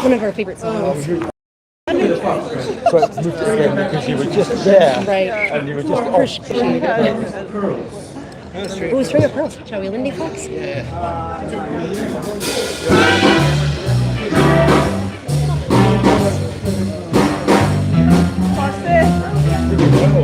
One of our favorite songs. So it's moved again because you were just there. Right. And you were just Appreciate it. Ooh, string of pearls. Shall we Lindy Fox? What's this?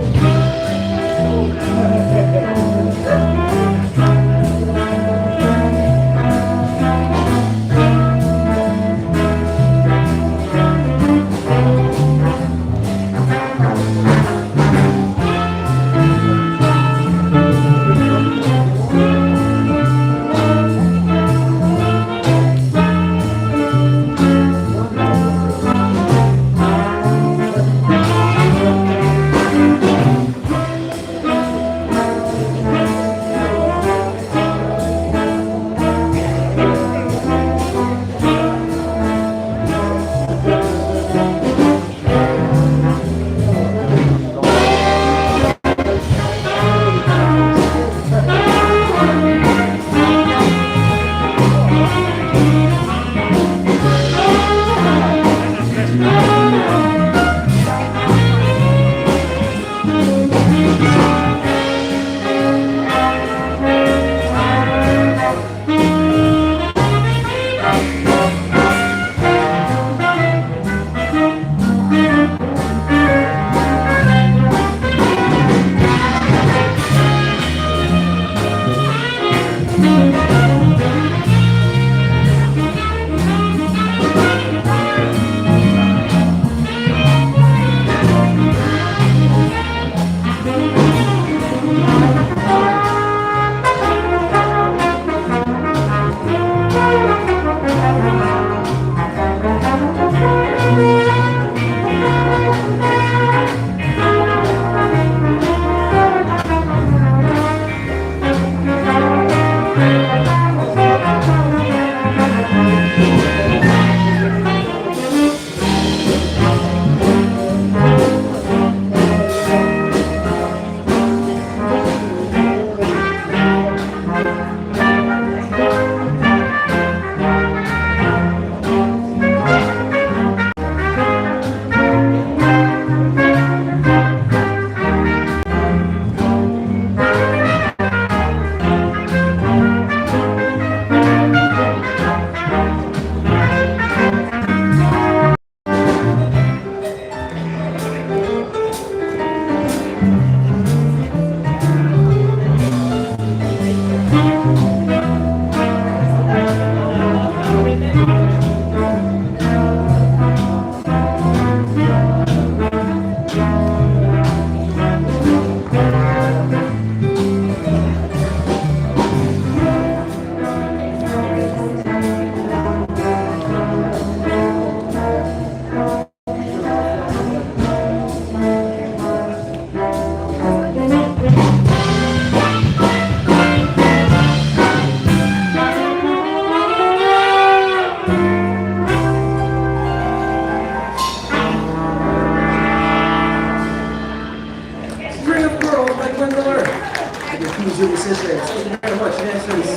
Music assistants. Thank you very much, dancers.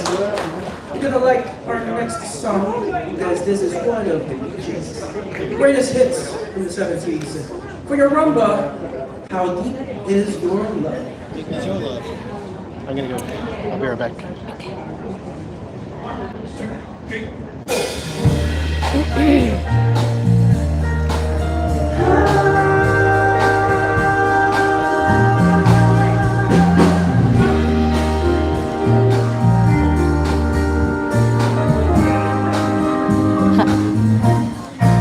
You're gonna like our next song because this is one of the DJ's greatest hits from the 70s. For your rumba, How Deep Is Your Love? It's your love. I'm gonna go. I'll be right back.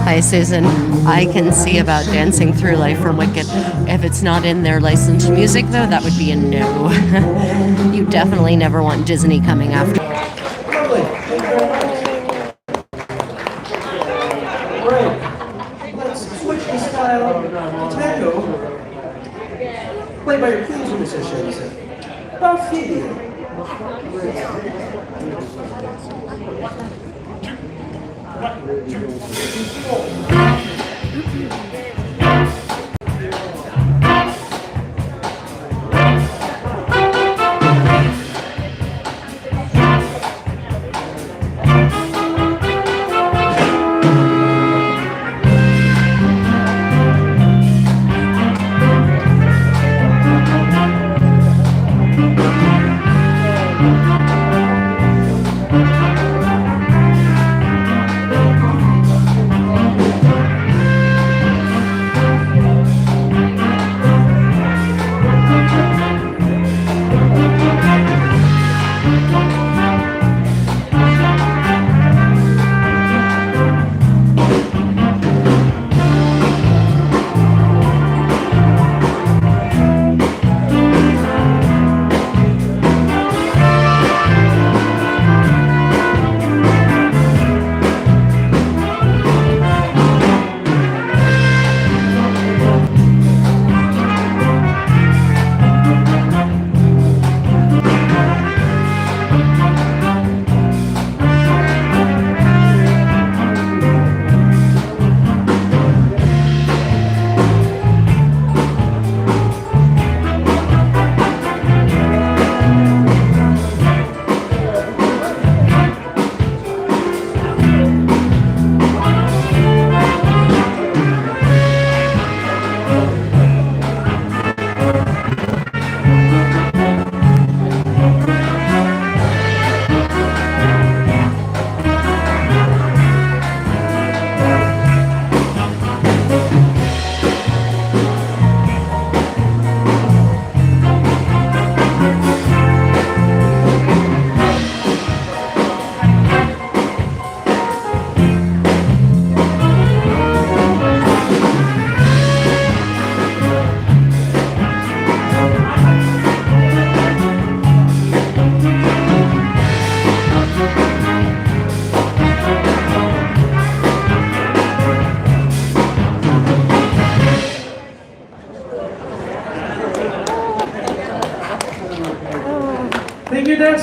Hi, Susan. I can see about Dancing Through Life from Wicked. If it's not in their licensed music, though, that would be a no. You definitely never want Disney coming after. Lovely. Thank you very much. All right. Let's switch the style to tango, played by your Queens musicians. Buffy.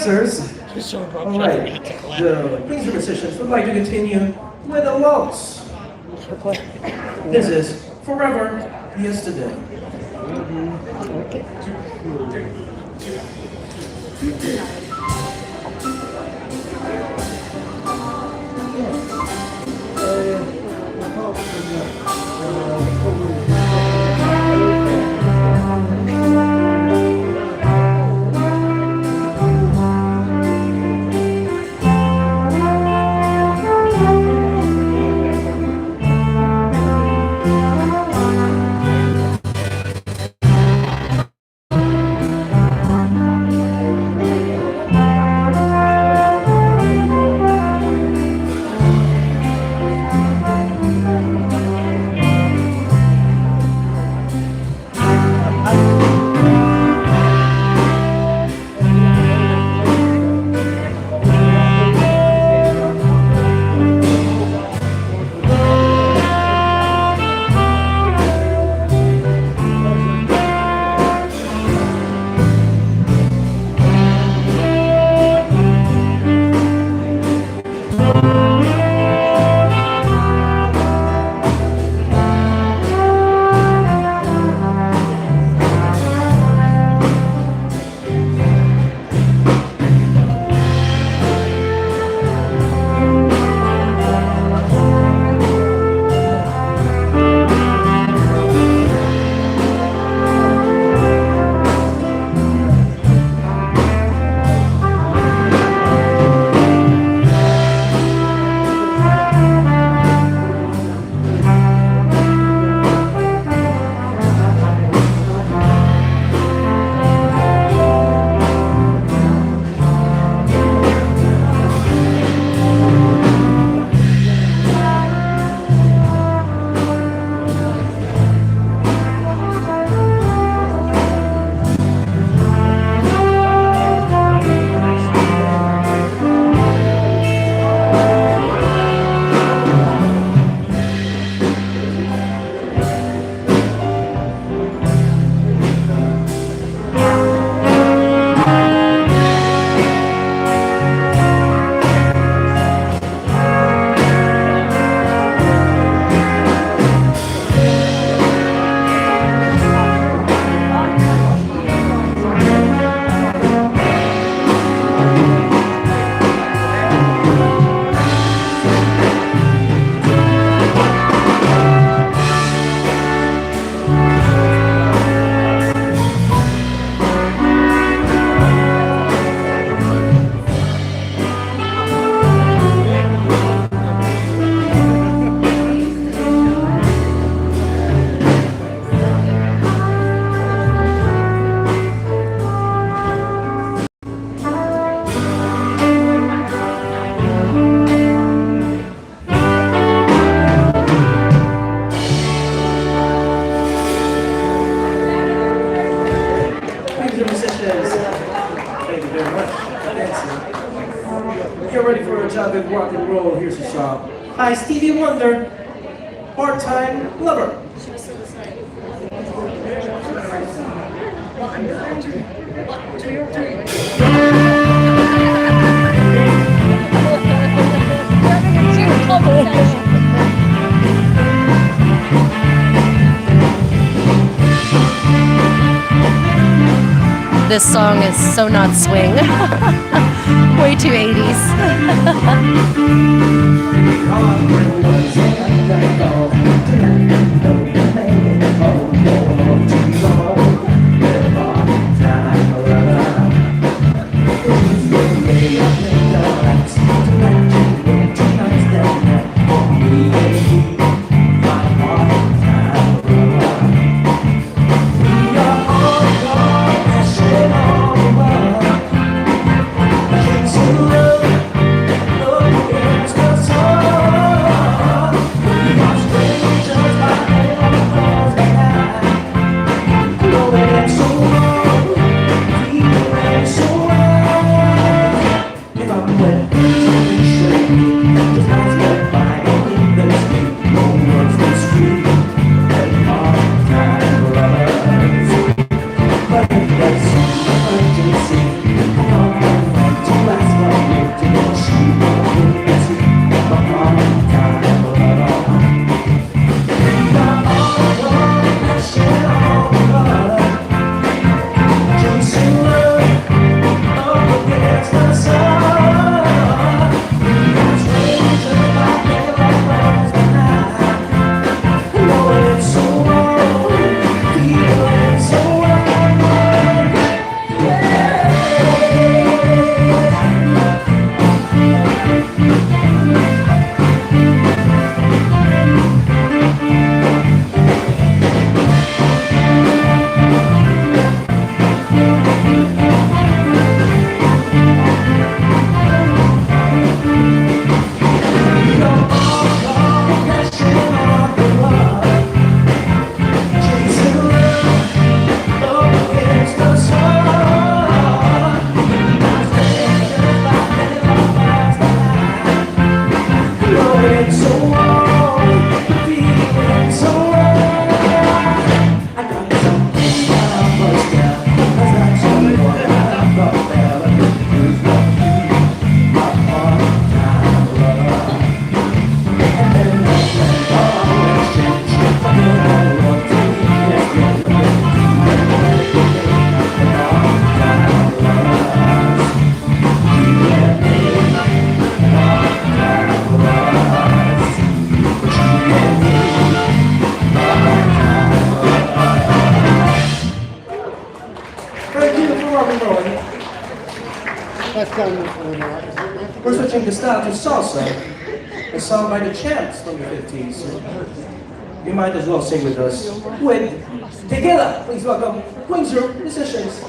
dancers. All right, the Queens musicians would like to continue with a waltz. This is Forever Yesterday. Good rock and roll. Here's a song by Stevie Wonder, Part-Time Lover. This song is so not swing. Way too 80s. feeling so warm, feeling so right. I got something that I must tell. Cause I told you what I thought that I could do for you, my part-time lover. And then that's when always change. I don't know what to do. Yes, you're looking part-time lovers. You and me, part-time lovers. You and me, part-time lovers. Thank you for what we're doing. That's done before now, isn't it? We're switching the style to salsa, a song by the Champs from the 50s. You might as well sing with us with Gala. Please welcome Windsor musicians.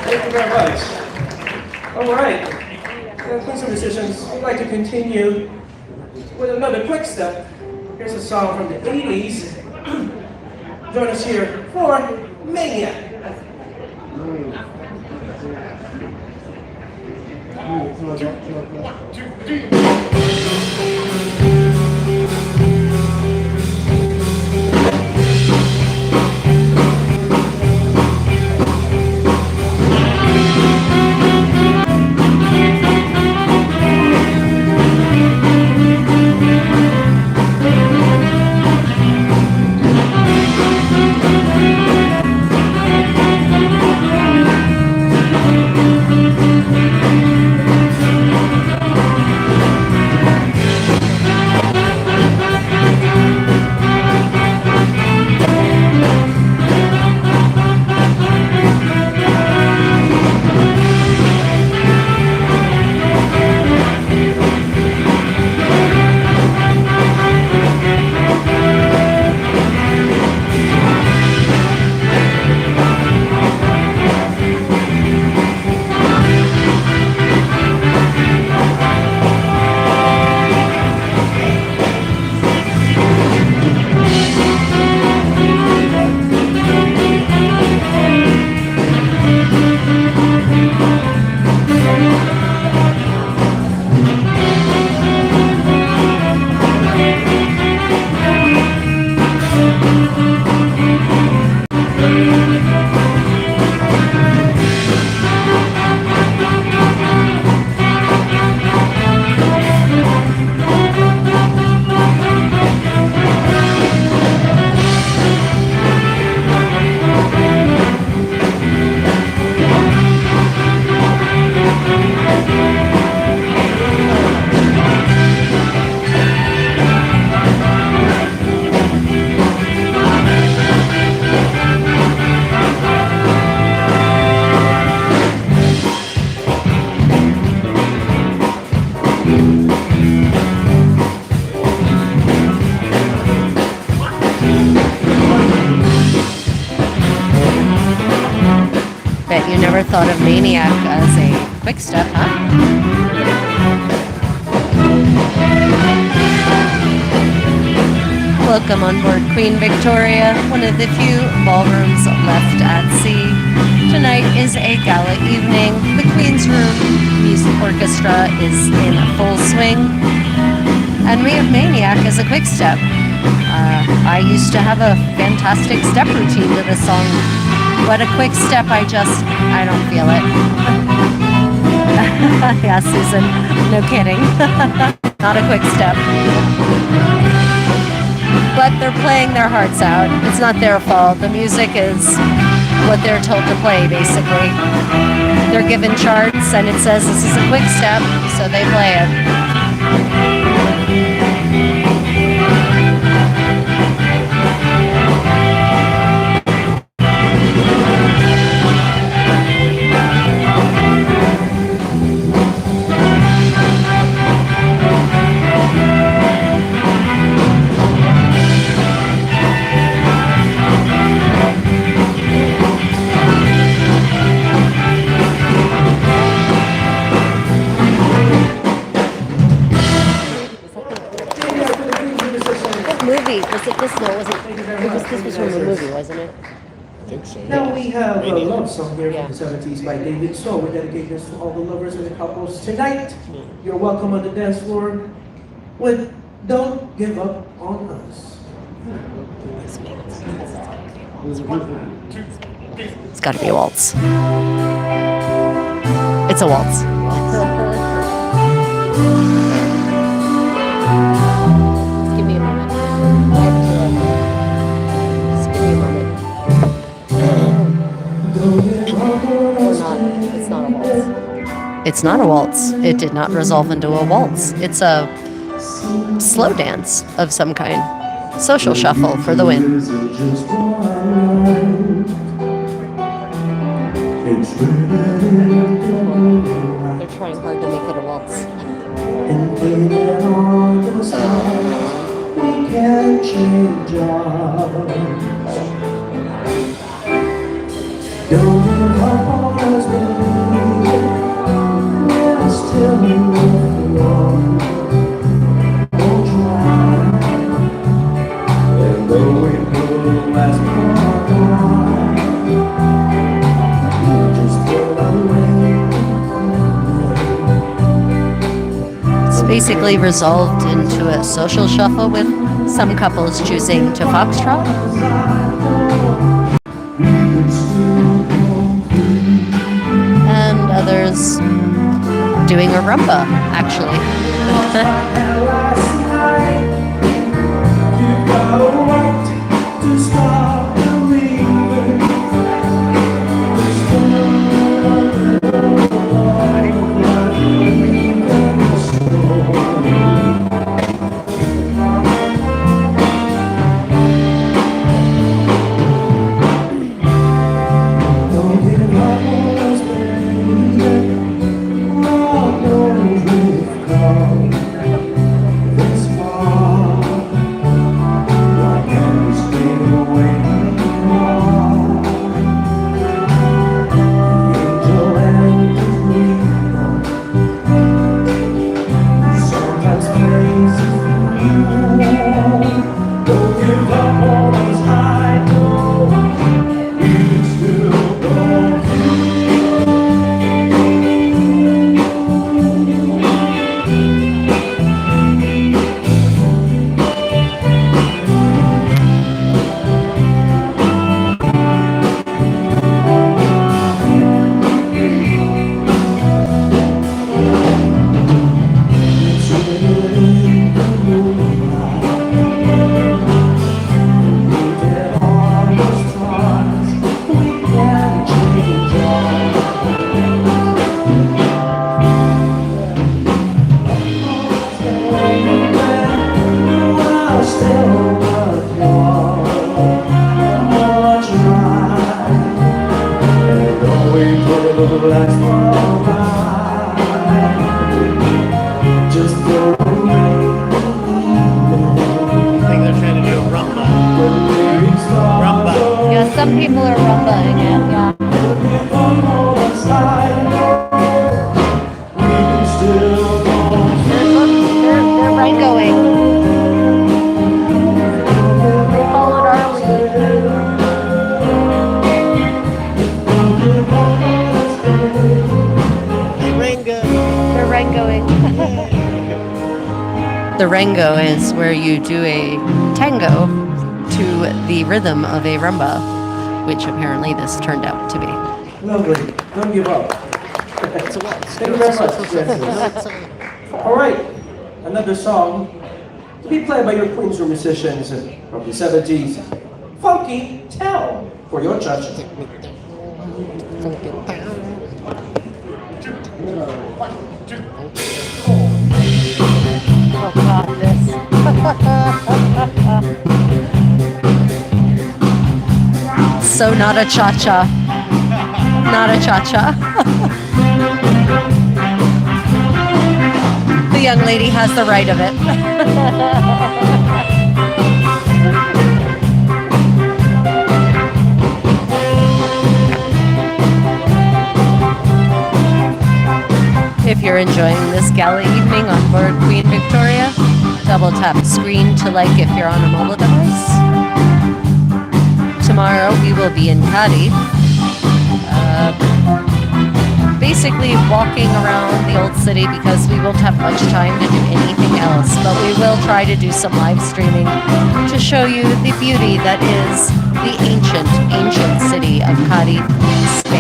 Thank you very much. All right. Please, musicians, we'd like to continue with another quick step. Here's a song from the 80s. Join us here for Mania. thought of Maniac as a quick step, huh? Welcome on board Queen Victoria, one of the few ballrooms left at sea. Tonight is a gala evening. The Queen's Room Music Orchestra is in full swing. And we have Maniac as a quick step. I used to have a fantastic step routine to this song. But a quick step, I don't feel it. Yeah, Susan, no kidding. Not a quick step. But they're playing their hearts out. It's not their fault. The music is what they're told to play, basically. They're given charts and it says this is a quick step, so they play it. This was from a movie, wasn't it? I think so. Now we have a love song here from the 70s by David So. We dedicate this to all the lovers and the couples tonight. You're welcome on the dance floor with Don't Give Up on Us. It's got to be a waltz. It's a waltz. Give me a moment. Just give me a moment. It's not a waltz. It's not a waltz. It did not resolve into a waltz. It's a slow dance of some kind. Social shuffle for the win. They're trying hard to make it a waltz. We can change ours. Don't give up on us, baby. We're still in love. Don't try. And though it will last for a while, you just go away. It's basically resolved into a social shuffle with some couples choosing to foxtrot. And others doing a rumba, actually. Some people are rumbaing it, yeah. going. They followed our lead. They're rangoing. The rango is where you do a tango to the rhythm of a rumba, which apparently this turned out to be. Lovely. Don't give up. Thank you very much, Francis. All right, another song to be played by your Queens Room musicians from the 70s. Funky Town for your cha-cha. Oh God, this. So not a cha-cha. Not a cha-cha. The young lady has the right of it. If you're enjoying this gala evening on board Queen Victoria, double tap the screen to like if you're on a mobile device. Tomorrow we will be in Cadiz, basically walking around the old city because we won't have much time to do anything else, but we will try to do some live streaming to show you the beauty that is the ancient city of Cadiz, Spain.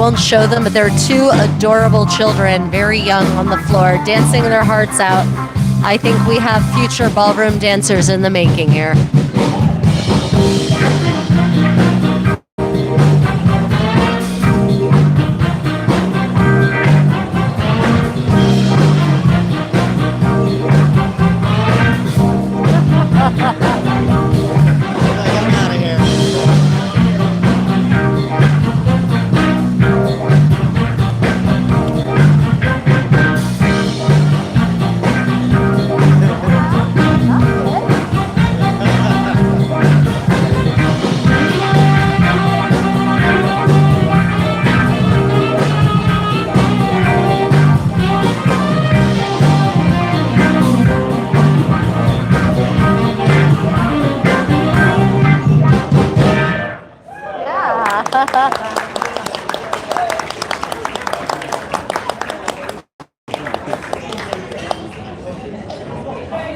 won't show them, but there are two adorable children, very young, on the floor, dancing their hearts out. I think we have future ballroom dancers in the making here.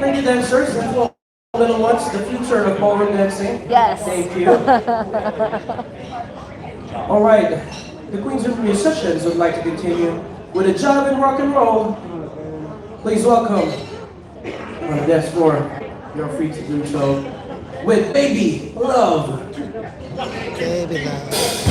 Thank you, dancers. And for little ones, the future of ballroom dancing. Yes. Thank you. All right. The Queens of Musicians would like to continue with a jive and rock and roll. Please welcome on the dance floor. You're free to do so with Baby Love. Baby love.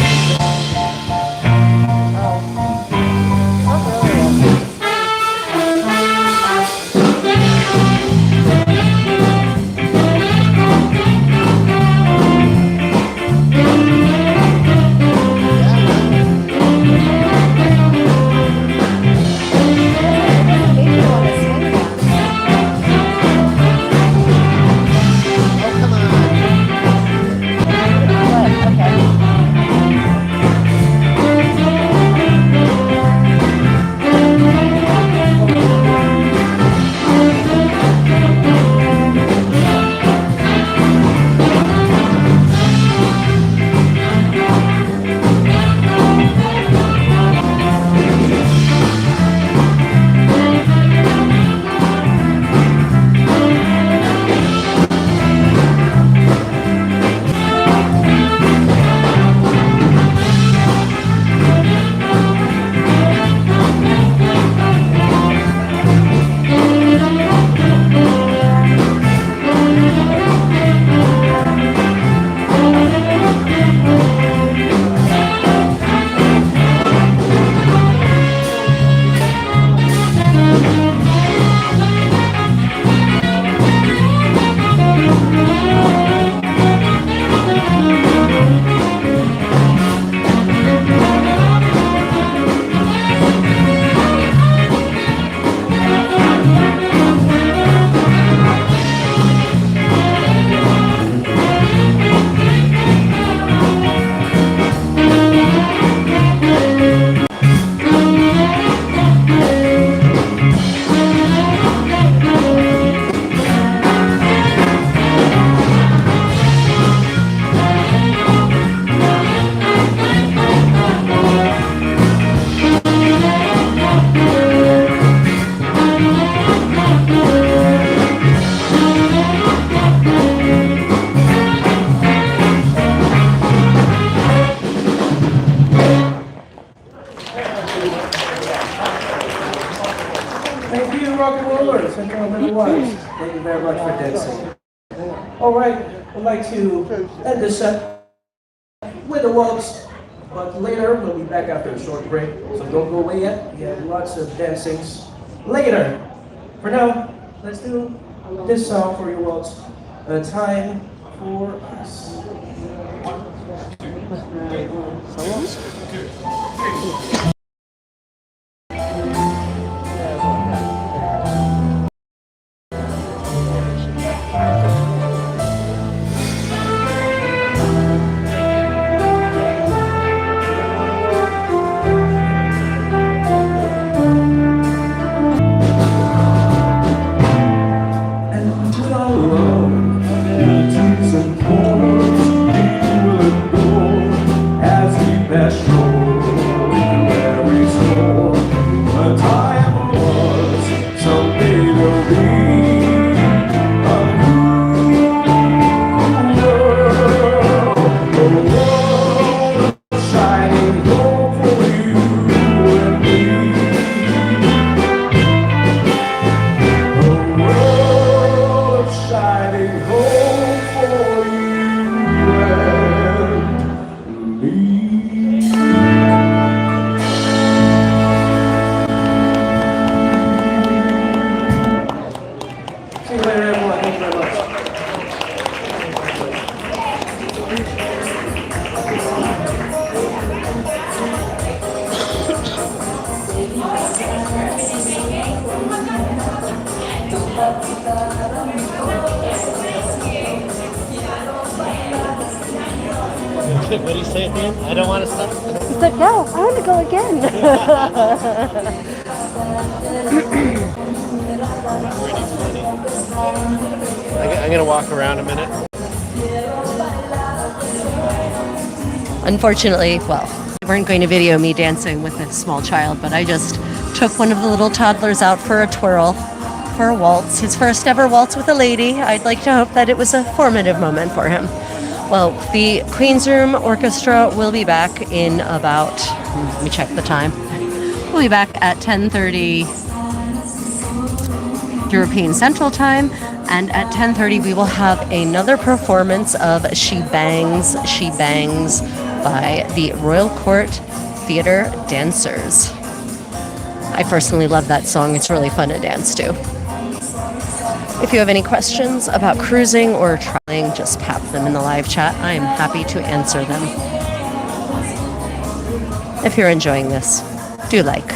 Thank you, rock and rollers and little ones. Thank you very much for dancing. All right, I'd like to end this set with a waltz, but later we'll be back after a short break, so don't go away yet. We have lots of dancings later. For now, let's do this song for your waltz. A Time for Us. What do you say at the end? I don't want to stop. He said, no, I want to go again. I'm going to walk around a minute. Unfortunately, well, we weren't going to video me dancing with a small child, but I just took one of the little toddlers out for a twirl for a waltz, his first ever waltz with a lady. I'd like to hope that it was a formative moment for him. Well, the Queen's Room Orchestra will be back in about, let me check the time. We'll be back at 10:30 European Central Time, and at 10:30 we will have another performance of She Bangs, She Bangs by the Royal Court Theatre Dancers. I personally love that song. It's really fun to dance to. If you have any questions about cruising or traveling, just pop them in the live chat. I am happy to answer them. If you're enjoying this, do like.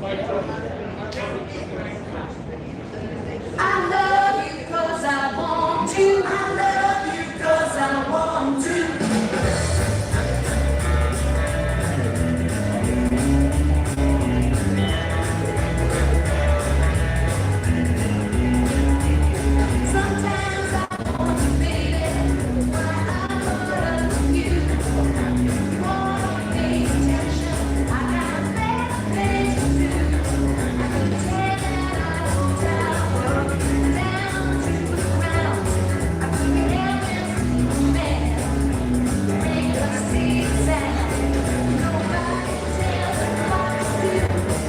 I love you 'cause I want to. I love you 'cause I want to. Sometimes I want you, baby, but I love you. You wanna pay attention. I got better things to do. I can tell that I don't doubt. Down to the ground. I couldn't help it, man. Make us see the sound. Nobody tells me what to do.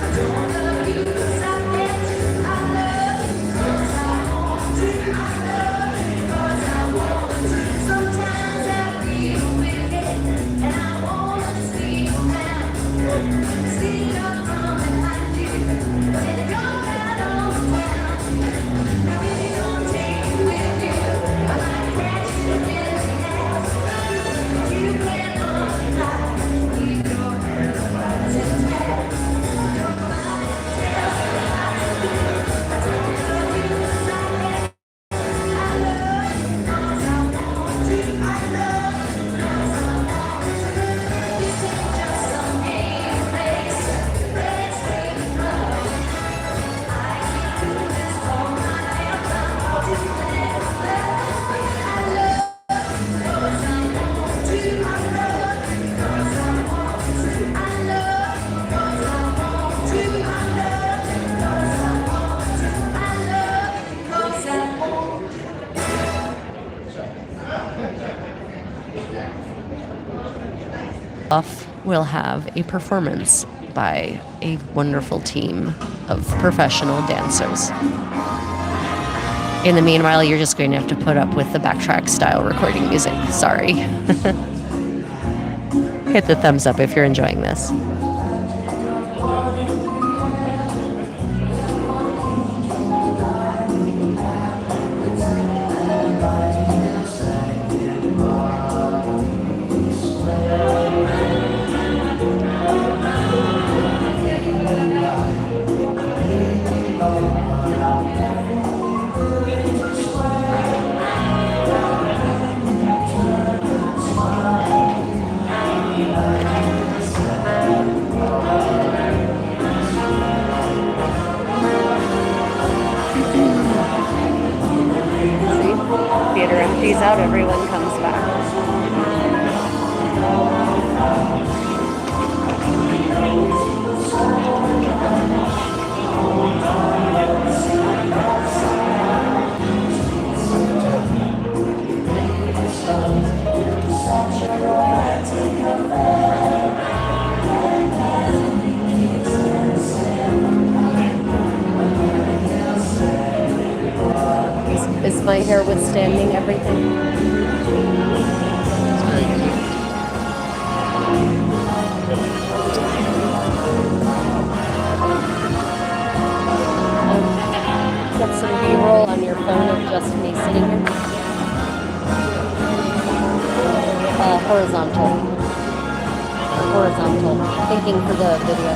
I don't love you 'cause I get to. I love you 'cause I want to. I love you 'cause I want to. Sometimes I feel wicked and I wanna sleep now. See up from behind you when you're out on the ground. Now if you don't take me with you, I might catch you in the house. You can unfly, leave your hands intact. Nobody tells me how to do. I don't love you 'cause I get. I love you 'cause I want to. I love you 'cause I want to. This ain't just some game place. Let's take it slow. I can do this all night. I want to let it flow. I love you 'cause I want to. I love you 'cause I want to. I love you 'cause I want to. I love you 'cause I want to. I love you 'cause I want to. Off, we'll have a performance by a wonderful team of professional dancers. In the meanwhile, you're just going to have to put up with the backtrack style recording music. Sorry. Hit the thumbs up if you're enjoying this. Theater empties out, everyone comes back. Is my hair withstanding everything? Get some B-roll on your phone of just me sitting here. Horizontal. Thinking for the video.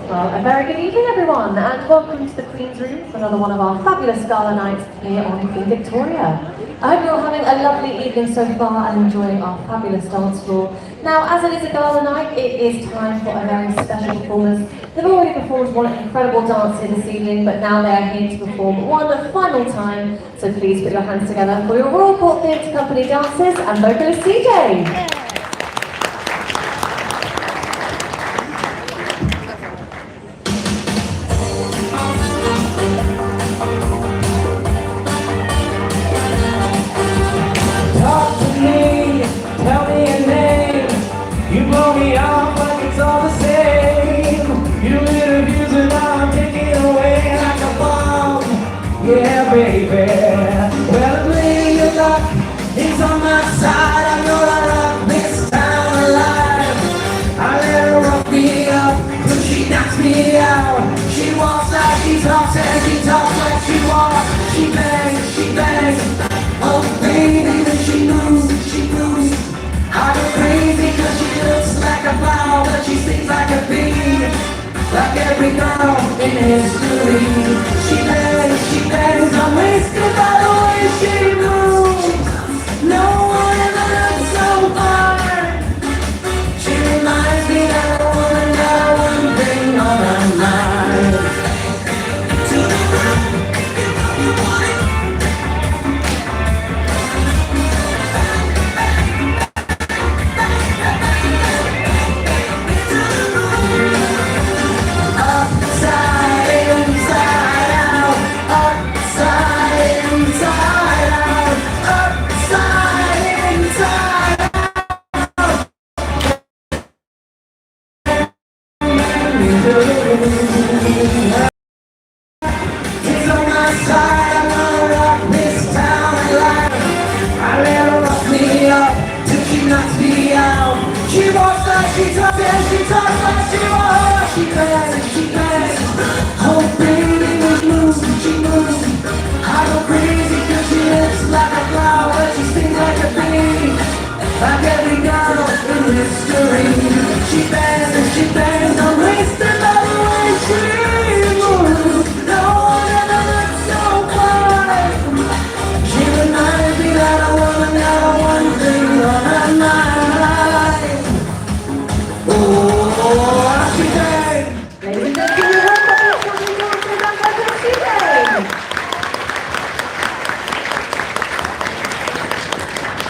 Well, a very good evening, everyone, and welcome to the Queen's Room for another one of our fabulous gala nights here on Queen Victoria. I hope you're all having a lovely evening so far and enjoying our fabulous dance floor. Now, as it is a gala night, it is time for a very special performance. They've already performed one incredible dance here this evening, but now they are here to perform one final time. So please put your hands together for your Royal Court Theatre Company dancers and vocalist CJ. Talk to me, tell me your name. You blow me off like it's all the same. You interviews and I'm taking away like a bomb. Yeah, baby. Well, I believe your luck is on my side. I know I rock this town alive. I let her run. knocks me out. She walks like she talks and she talks like she walks. She bangs, she bangs. Oh baby, when she moves, she moves. I go crazy cause she looks like a flower, but she stings like a bee. Like every girl in history. She bangs, I'm wasted by the way she moves. No one ever looked so fine. She reminds me that I wanna know one thing on her mind. To the room, you know you want it.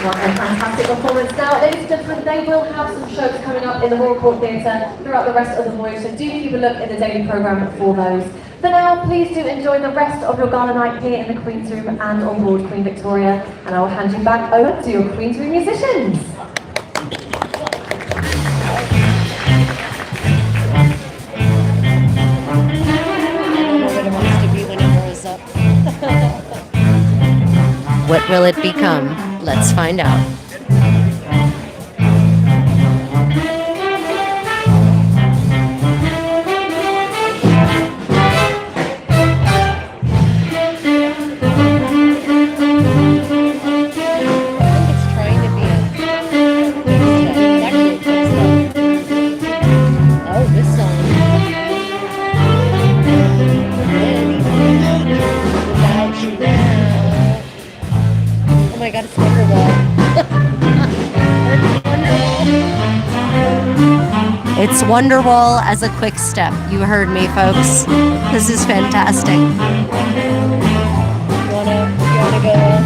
What a fantastic performance. Now, ladies and gentlemen, they will have some shows coming up in the Royal Court Theatre throughout the rest of the voyage, so do keep a look in the daily programme for those. For now, please do enjoy the rest of your gala night here in the Queen's Room and on board Queen Victoria, and I will hand you back over to your Queen's Room musicians. What will it become? Let's find out. It's Wonderwall as a quick step. You heard me, folks. This is fantastic. You wanna go?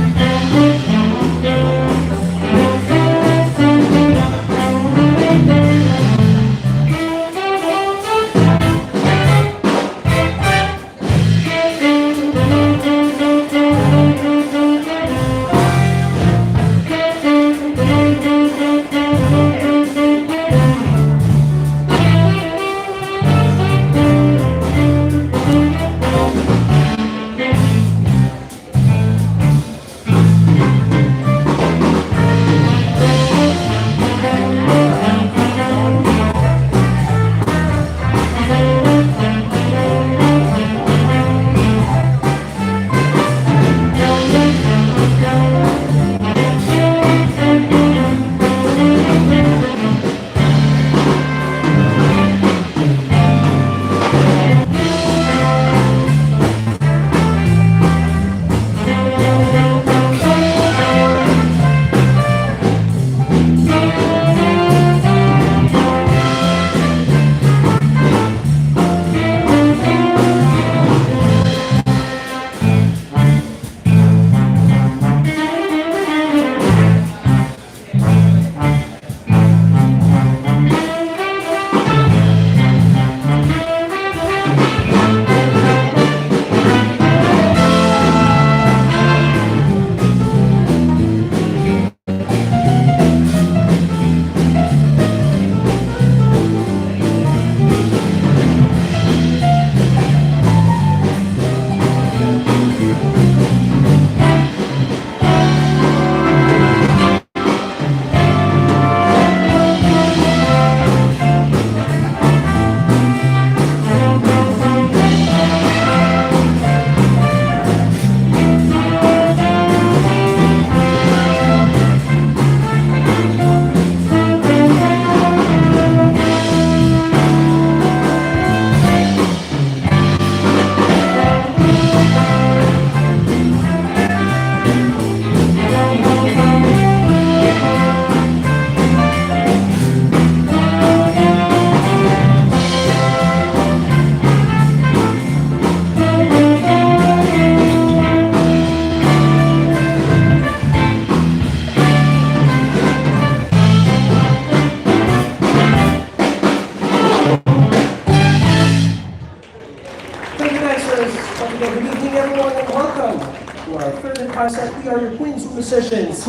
step-by-step, we are your Queens musicians.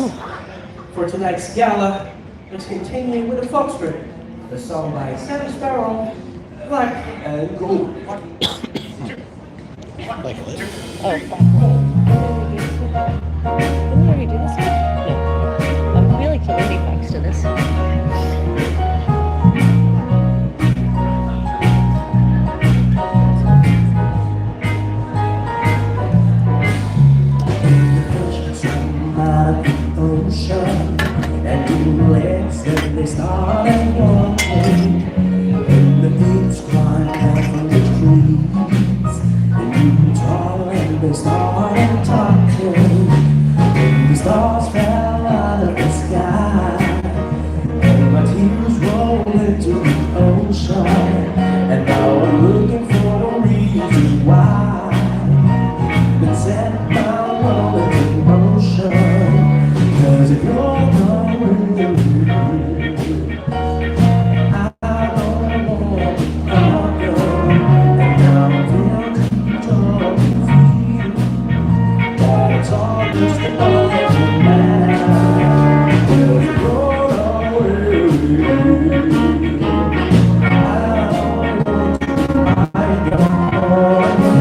For tonight's gala, let's continue with a foxtrot, a song by Sam Sparrow, Black and Gold. Oh, didn't we already do this one? No. We like to lady fox to this. Ocean and two legs that they started walking, and the apes climbed out from the trees, and grew tall and they started talking, and the stars fell out of the sky, and my tears rolled into the ocean, and now I'm looking for a reason why that set my world into motion. 'Cause if you're not with me, I don't want to conquer, and now I feel control to feel that it's all just about you now. 'Cause if you're not with me, I don't want to, I don't want to.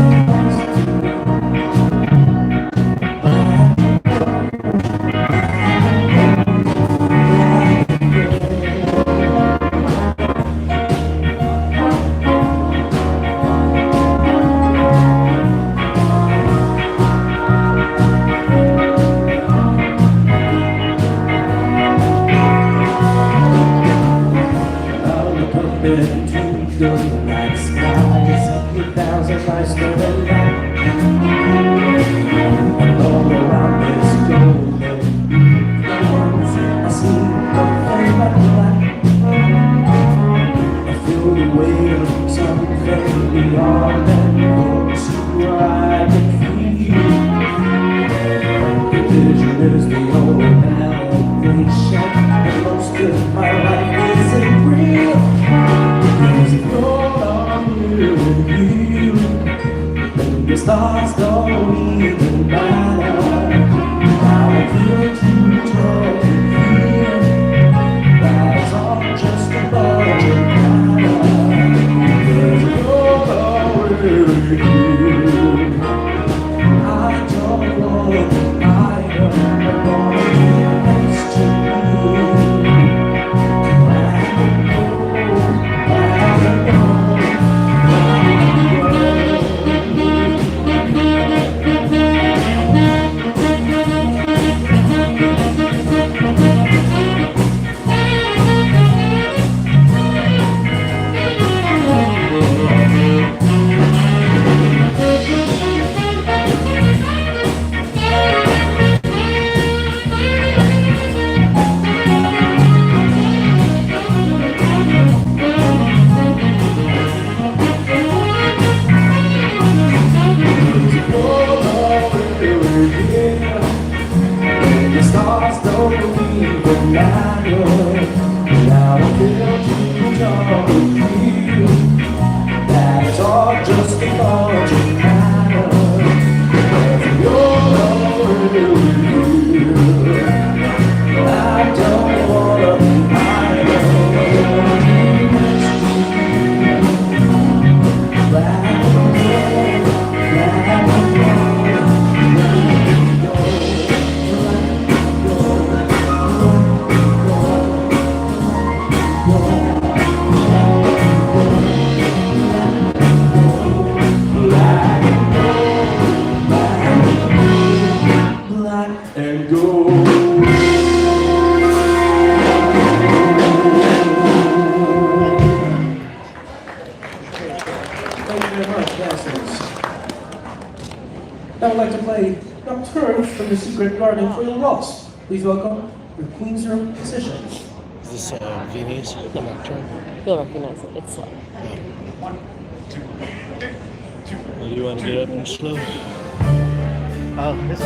Into the night sky, it's 8,000 miles to the light, and all around this golden ones, I see nothing but black. I feel the weight of something beyond that looks who I can feel. The vision is the only validation, and most of my life isn't real. 'Cause if you're not with you, then the stars don't even matter. Now I feel too tall to feel that it's all just a budget matter. 'Cause if you're not with you, I don't want to hide. I'm gonna be next to you. Garden for your loss. Please welcome your Queen's Room musicians. Is this Viennese nocturne? You'll recognize it. It's slow. Well, you want to get up and slow? Oh, this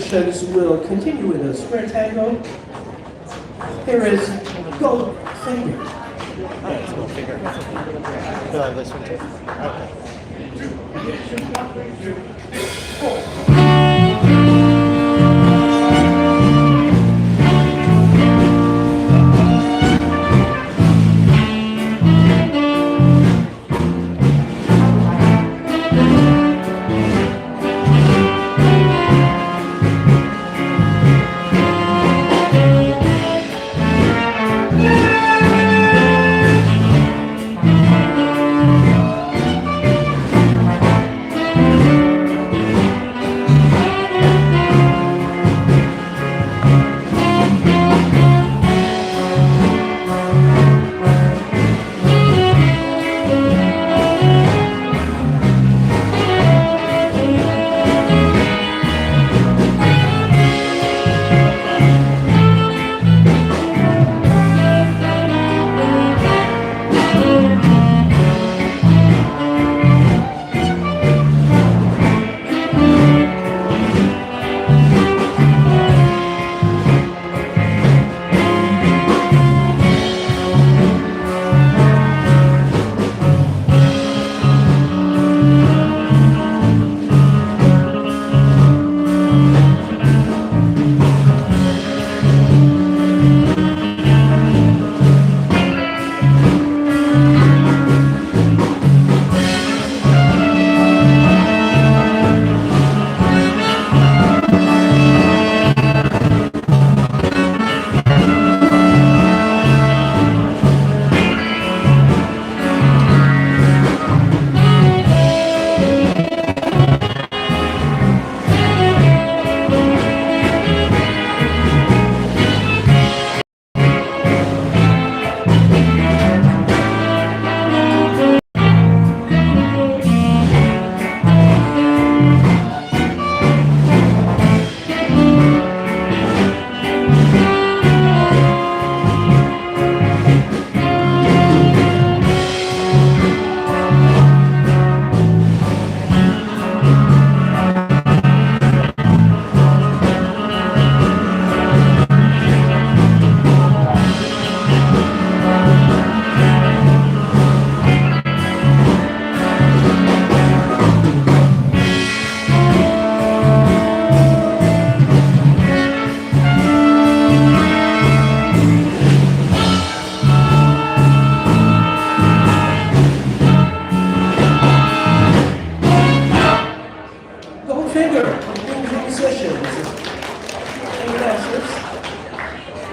traditions will continue with a square tango. Here is Goldfinger. No, this one too.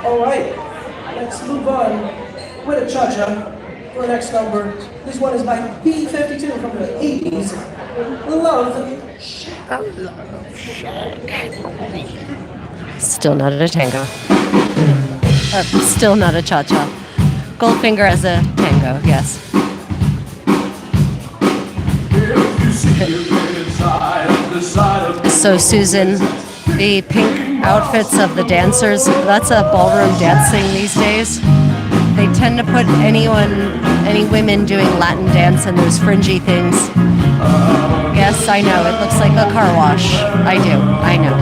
All right, let's move on with a cha-cha for the next number. This one is by B52 from the 80s. Love Still not a tango. Still not a cha-cha. Goldfinger as a tango, yes. So Susan, the pink outfits of the dancers, that's a ballroom dancing these days. They tend to put any women doing Latin dance in those fringy things. Yes, I know, it looks like a car wash. I do, I know.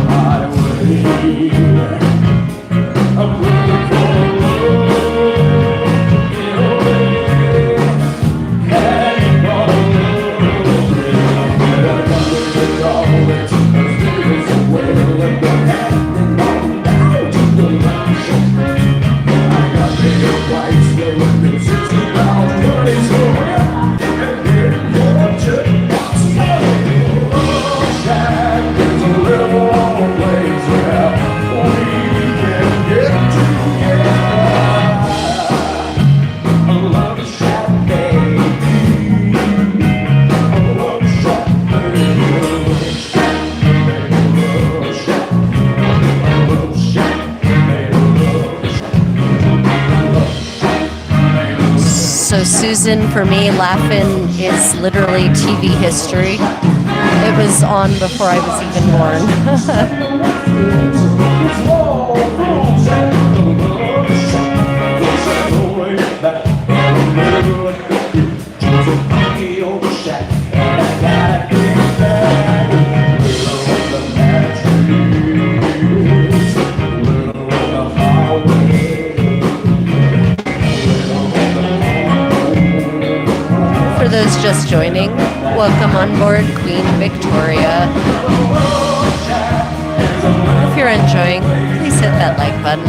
So Susan, for me, Laugh-In is literally TV history. It was on before I was even born. just joining, welcome on board Queen Victoria. If you're enjoying, please hit that like button.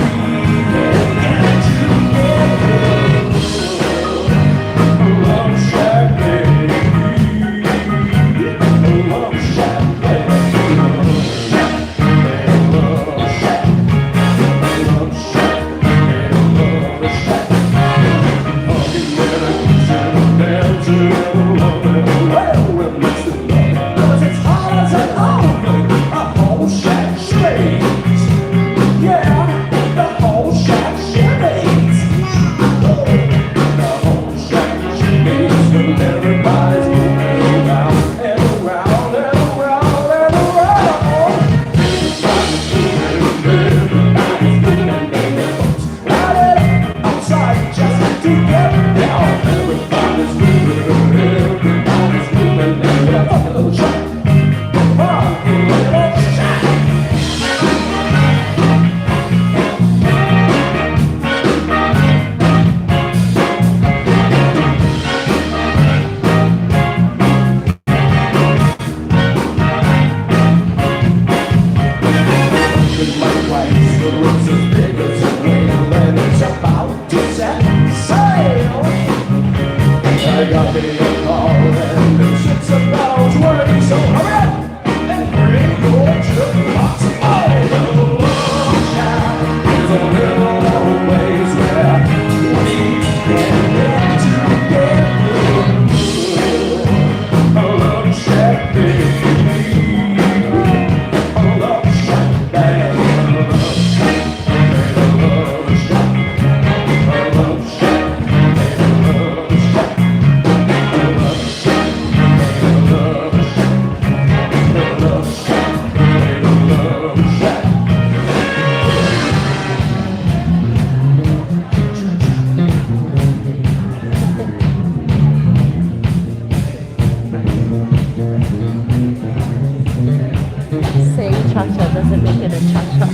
Saying cha-cha doesn't make it a cha-cha.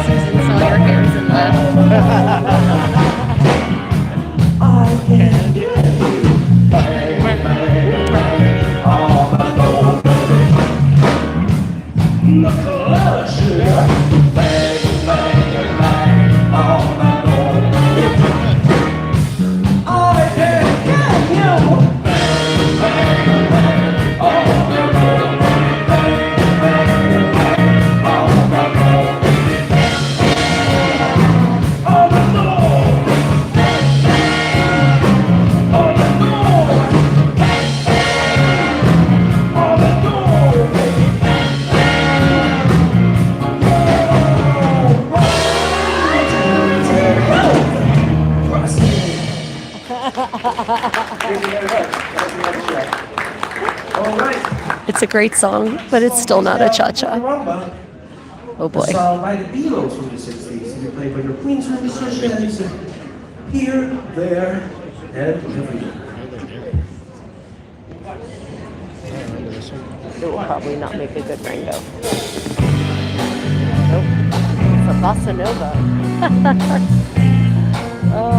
Susan saw your hands and left. It's a great song, but it's still not a cha-cha. Oh boy. A song by the Beatles from the 60s. You play for your Queen's Room Association. Here, there, and everywhere. It will probably not make a good ringo. Nope. It's a bossa nova. Oh.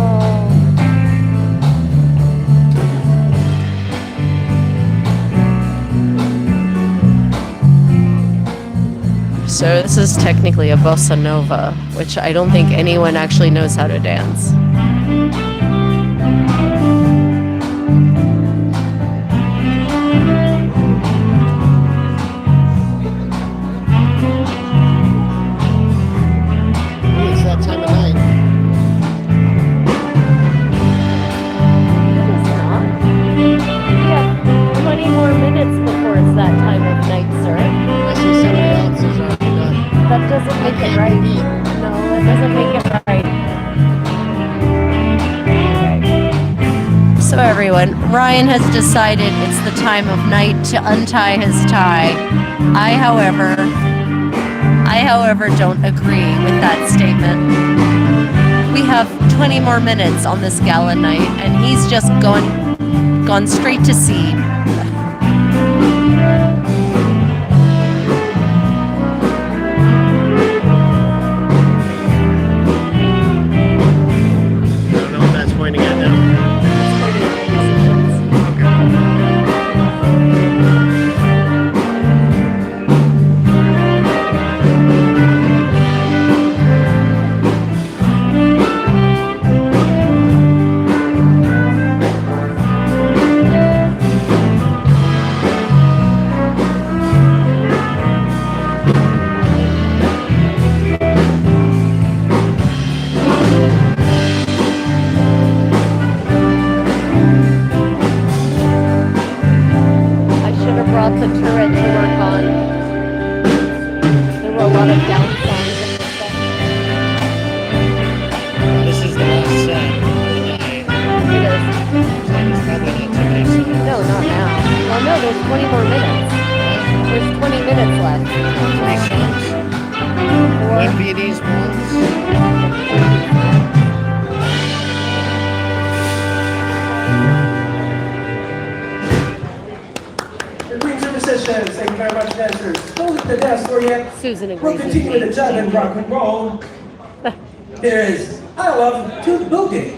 So this is technically a bossa nova, which I don't think anyone actually knows how to dance. It's that time of night. It's not. We have 20 more minutes before it's that time of night, sir. I see somebody else is already done. That doesn't make it right. No, that doesn't make it right. Okay. So everyone, Ryan has decided it's the time of night to untie his tie. I, however, don't agree with that statement. We have 20 more minutes on this gala night, and he's just gone straight to sea. Oh no, there's 20 more minutes. There's 20 minutes left. 3 songs. 1 Viennese waltz. The Queen's and musicians, thank you very much, dancers. Hold the dance for you. Susan agrees We'll with continue me. with the jug and rock and roll. Here is I Love to Boogie.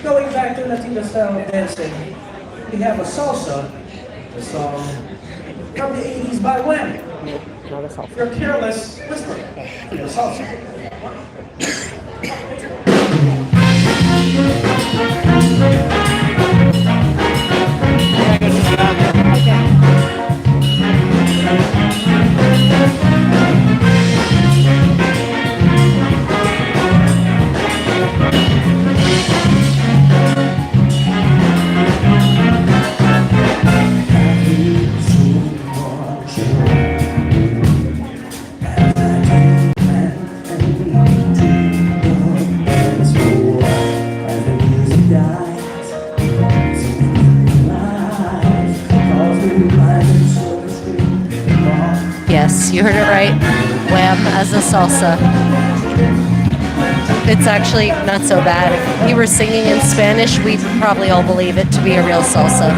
Going back to Latino style of dancing, we have a salsa, a song from the 80s by when? Not a salsa. You're careless, whisper. A salsa. Yes, you heard it right. Wham as a salsa. It's actually not so bad. If he were singing in Spanish, we'd probably all believe it to be a real salsa.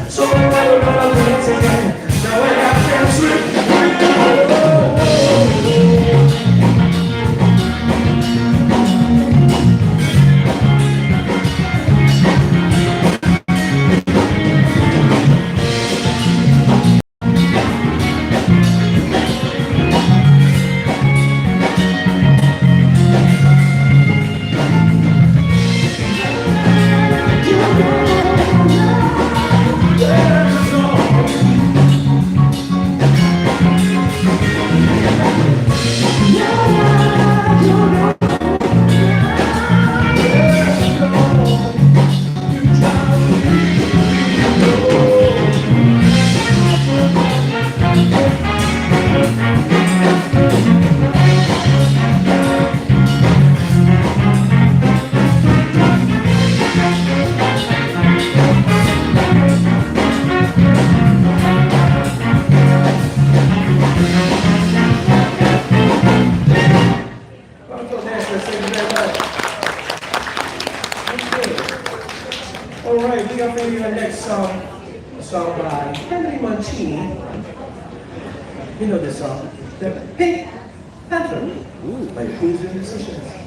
So I never run away again. Now I got friends Wonderful dancers, thank you very much. All right, we are playing our next song, a song by Henry Mancini. You know this song, the Pink Panther by Queens and Musicians.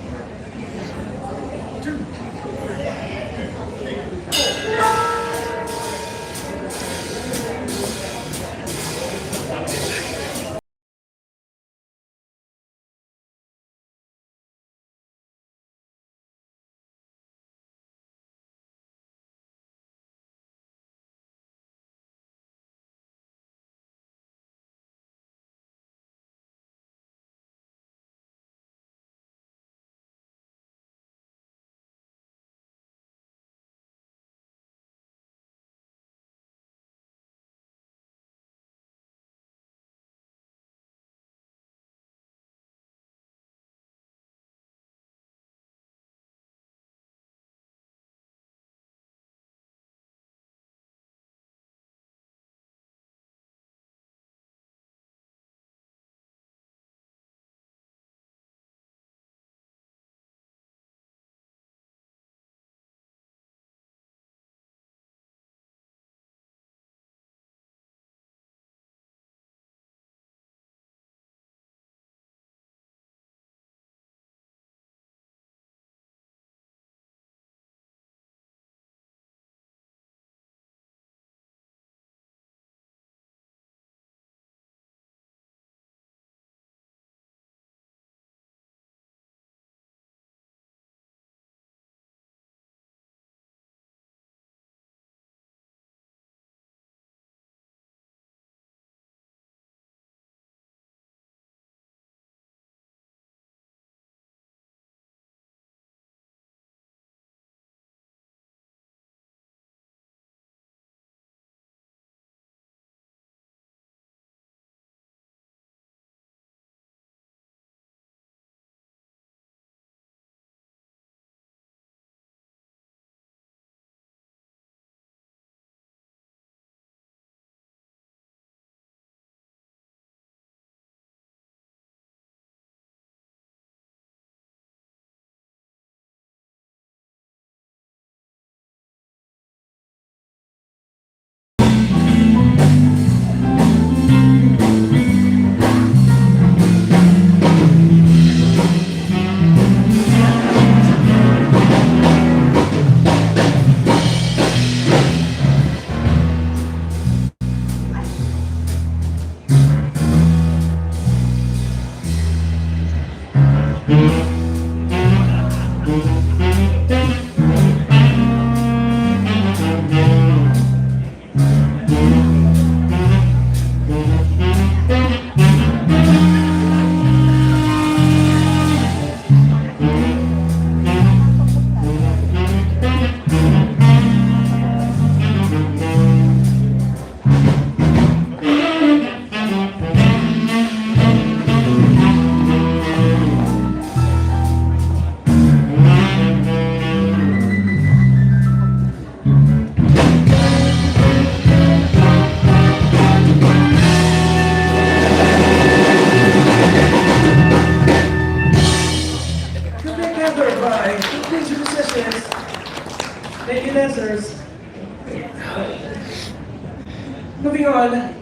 Moving on,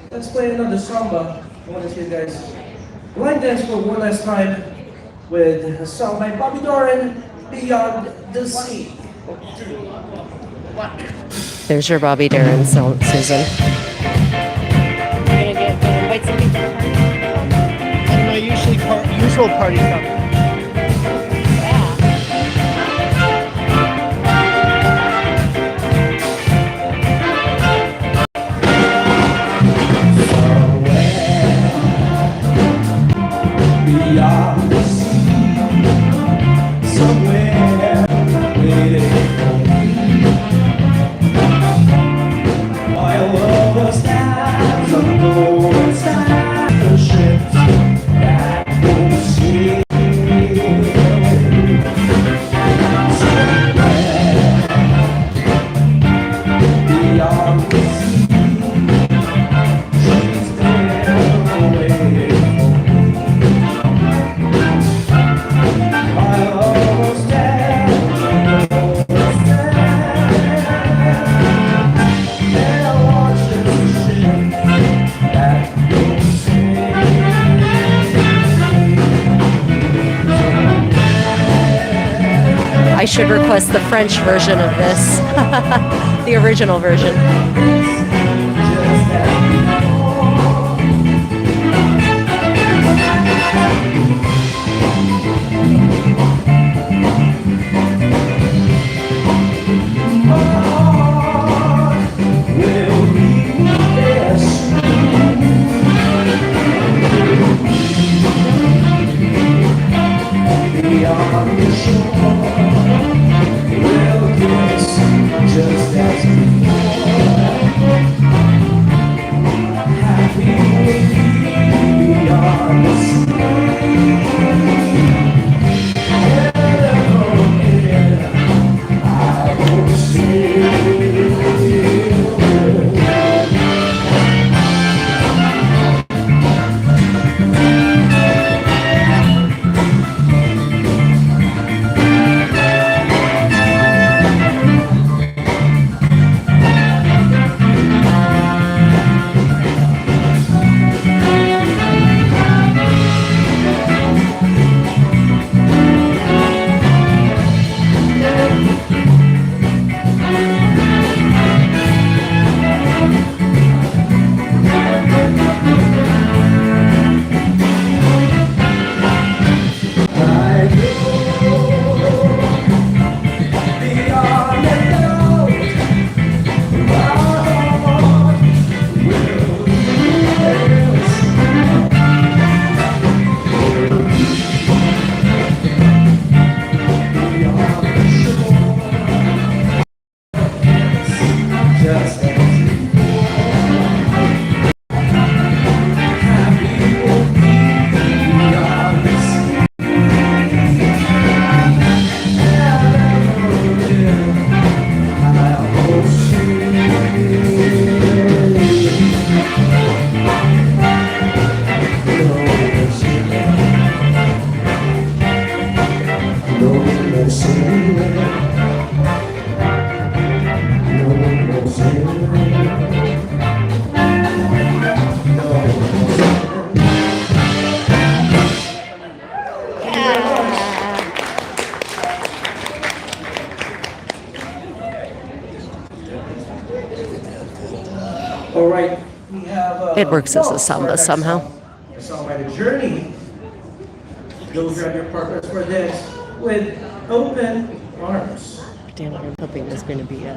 let's play another samba. I want to see you guys line dance for one last time with a song by Bobby Doran, Beyond the Sea. There's your Bobby Darin, Susan. You're gonna invite some people to the party? And my usual party cover. Beyond the sea, somewhere waiting for me. My lovers stands on the golden sand, the ships that will sail somewhere beyond the sea. She's there waiting for me. I should request the French version of this, the original version. Beyond the shore, we'll kiss just as before. Happy we'll be beyond the sea. Hello, yeah, I will see you. All right, we have. It works as a samba somehow. A song by The Journey. You'll grab your partners for this with Open Arms. Damn, I'm hoping there's going to be a.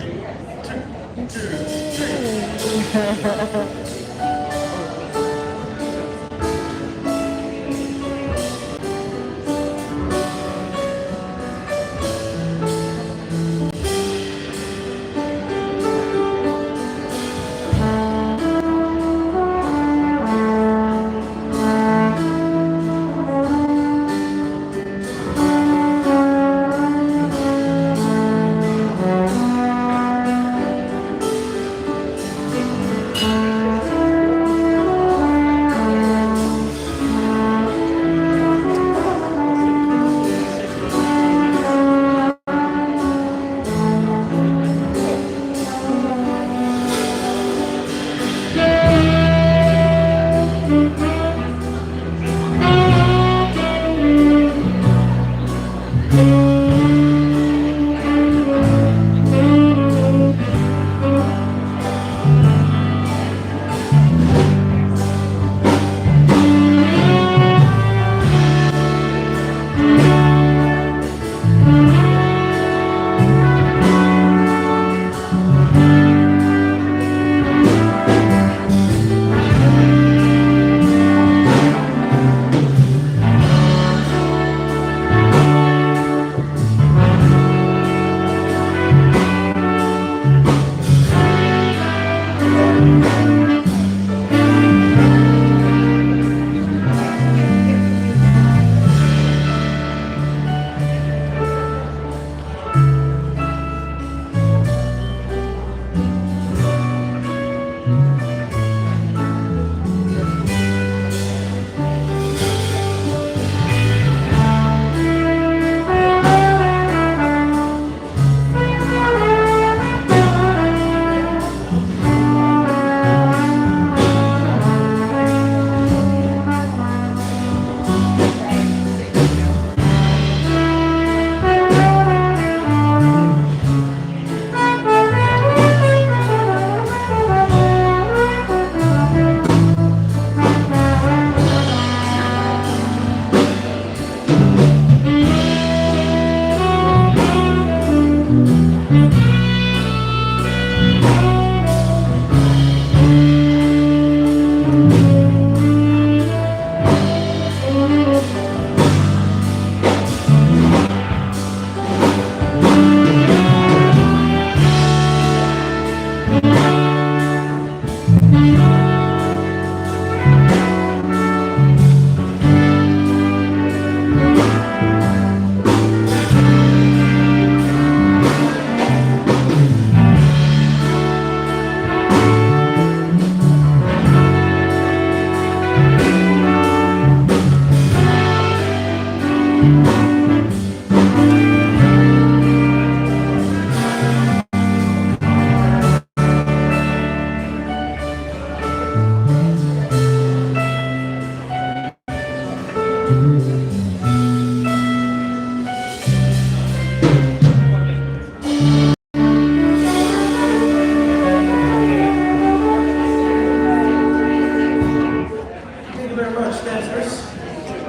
Thank you very much, dancers.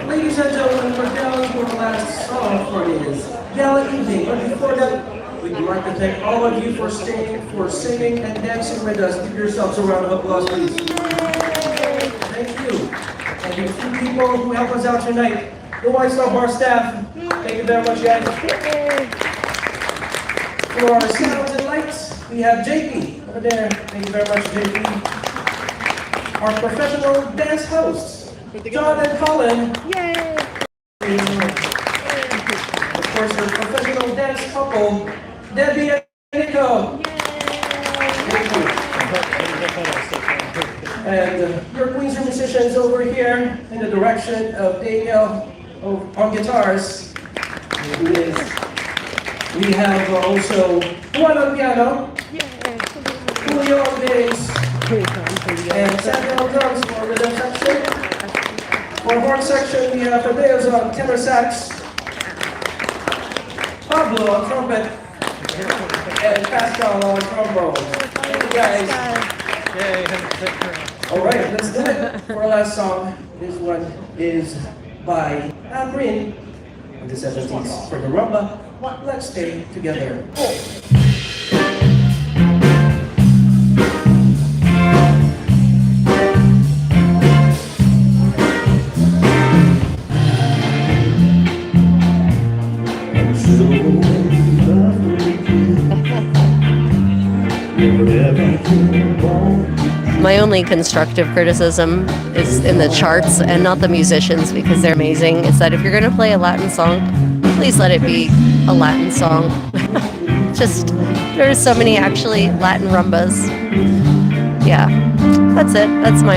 Ladies and gentlemen, we're down to our last song for this Gala evening. But before that, we'd like to thank all of you for staying, for singing and dancing with us. Give yourselves a round of applause, please. Thank you. And the few people who help us out tonight, the White Star Bar staff, thank you very much, guys. For our sounds and lights, we have JP over there. Thank you very much, JP. Our professional dance hosts, John and Colin. Yay! Of course, our professional dance couple, Debbie and Nico. Thank you. And your queens and musicians over here in the direction of Daniel on guitars. We have also Juan on piano, Julio on bass, and Samuel on drums for rhythm section. For horn section, we have Tadeo's on tenor sax, Pablo on trumpet, and Pascal on trombone. Thank you guys. Alright, let's do it for our last song. This one is by Amrin in the 70s for the rumba. Let's stay together. My only constructive criticism is in the charts and not the musicians because they're amazing. Is that if you're going to play a Latin song, please let it be a Latin song. Just, there's so many actually Latin rumbas. Yeah, that's it. That's my